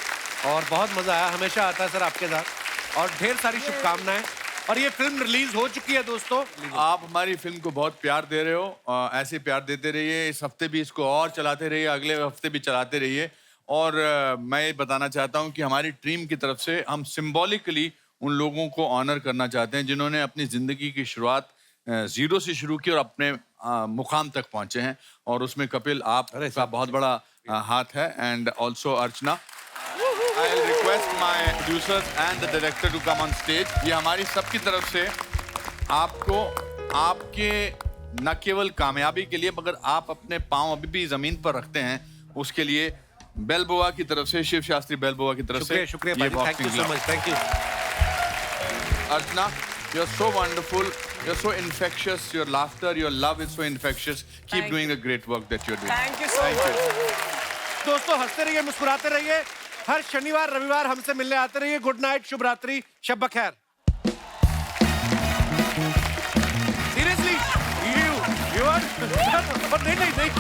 और बहुत मजा आया, हमेशा आता है सर आपके साथ, और ढेर सारी शुभकामनाएं। और ये फिल्म रिलीज हो चुकी है दोस्तों, आप हमारी फिल्म को बहुत प्यार दे रहे हो, ऐसे प्यार देते रहिए, इस हफ्ते भी इसको और चलाते रहिए, अगले हफ्ते भी चलाते रहिए। और मैं ये बताना चाहता हूँ कि हमारी टीम की तरफ से हम सिंबॉलिकली उन लोगों को ऑनर करना चाहते हैं जिन्होंने अपनी जिंदगी की शुरुआत जीरो से शुरू की और अपने मुकाम तक पहुंचे हैं, और उसमें कपिल आपका बहुत बड़ा हाथ है, and also Archana. I'll request my producers and the director to come on stage. ये हमारी सबकी तरफ से आपको आपके न केवल कामयाबी के लिए, मगर आप अपने पांव अभी भी जमीन पर रखते हैं उसके लिए बेलबोआ की तरफ से, शिव शास्त्री बेलबोआ की तरफ से शुक्रिया भाई, thank you so much, thank you. Archana, you are so wonderful, you are so infectious, your laughter, your love is so infectious. Keep doing the great work that you're doing. Thank you so much. दोस्तों हंसते रहिए, मुस्कुराते रहिए, हर शनिवार रविवार हमसे मिलने आते रहिए। गुड नाइट, शुभ रात्रि, शब बखैर। सीरियसली, you are नहीं नहीं नहीं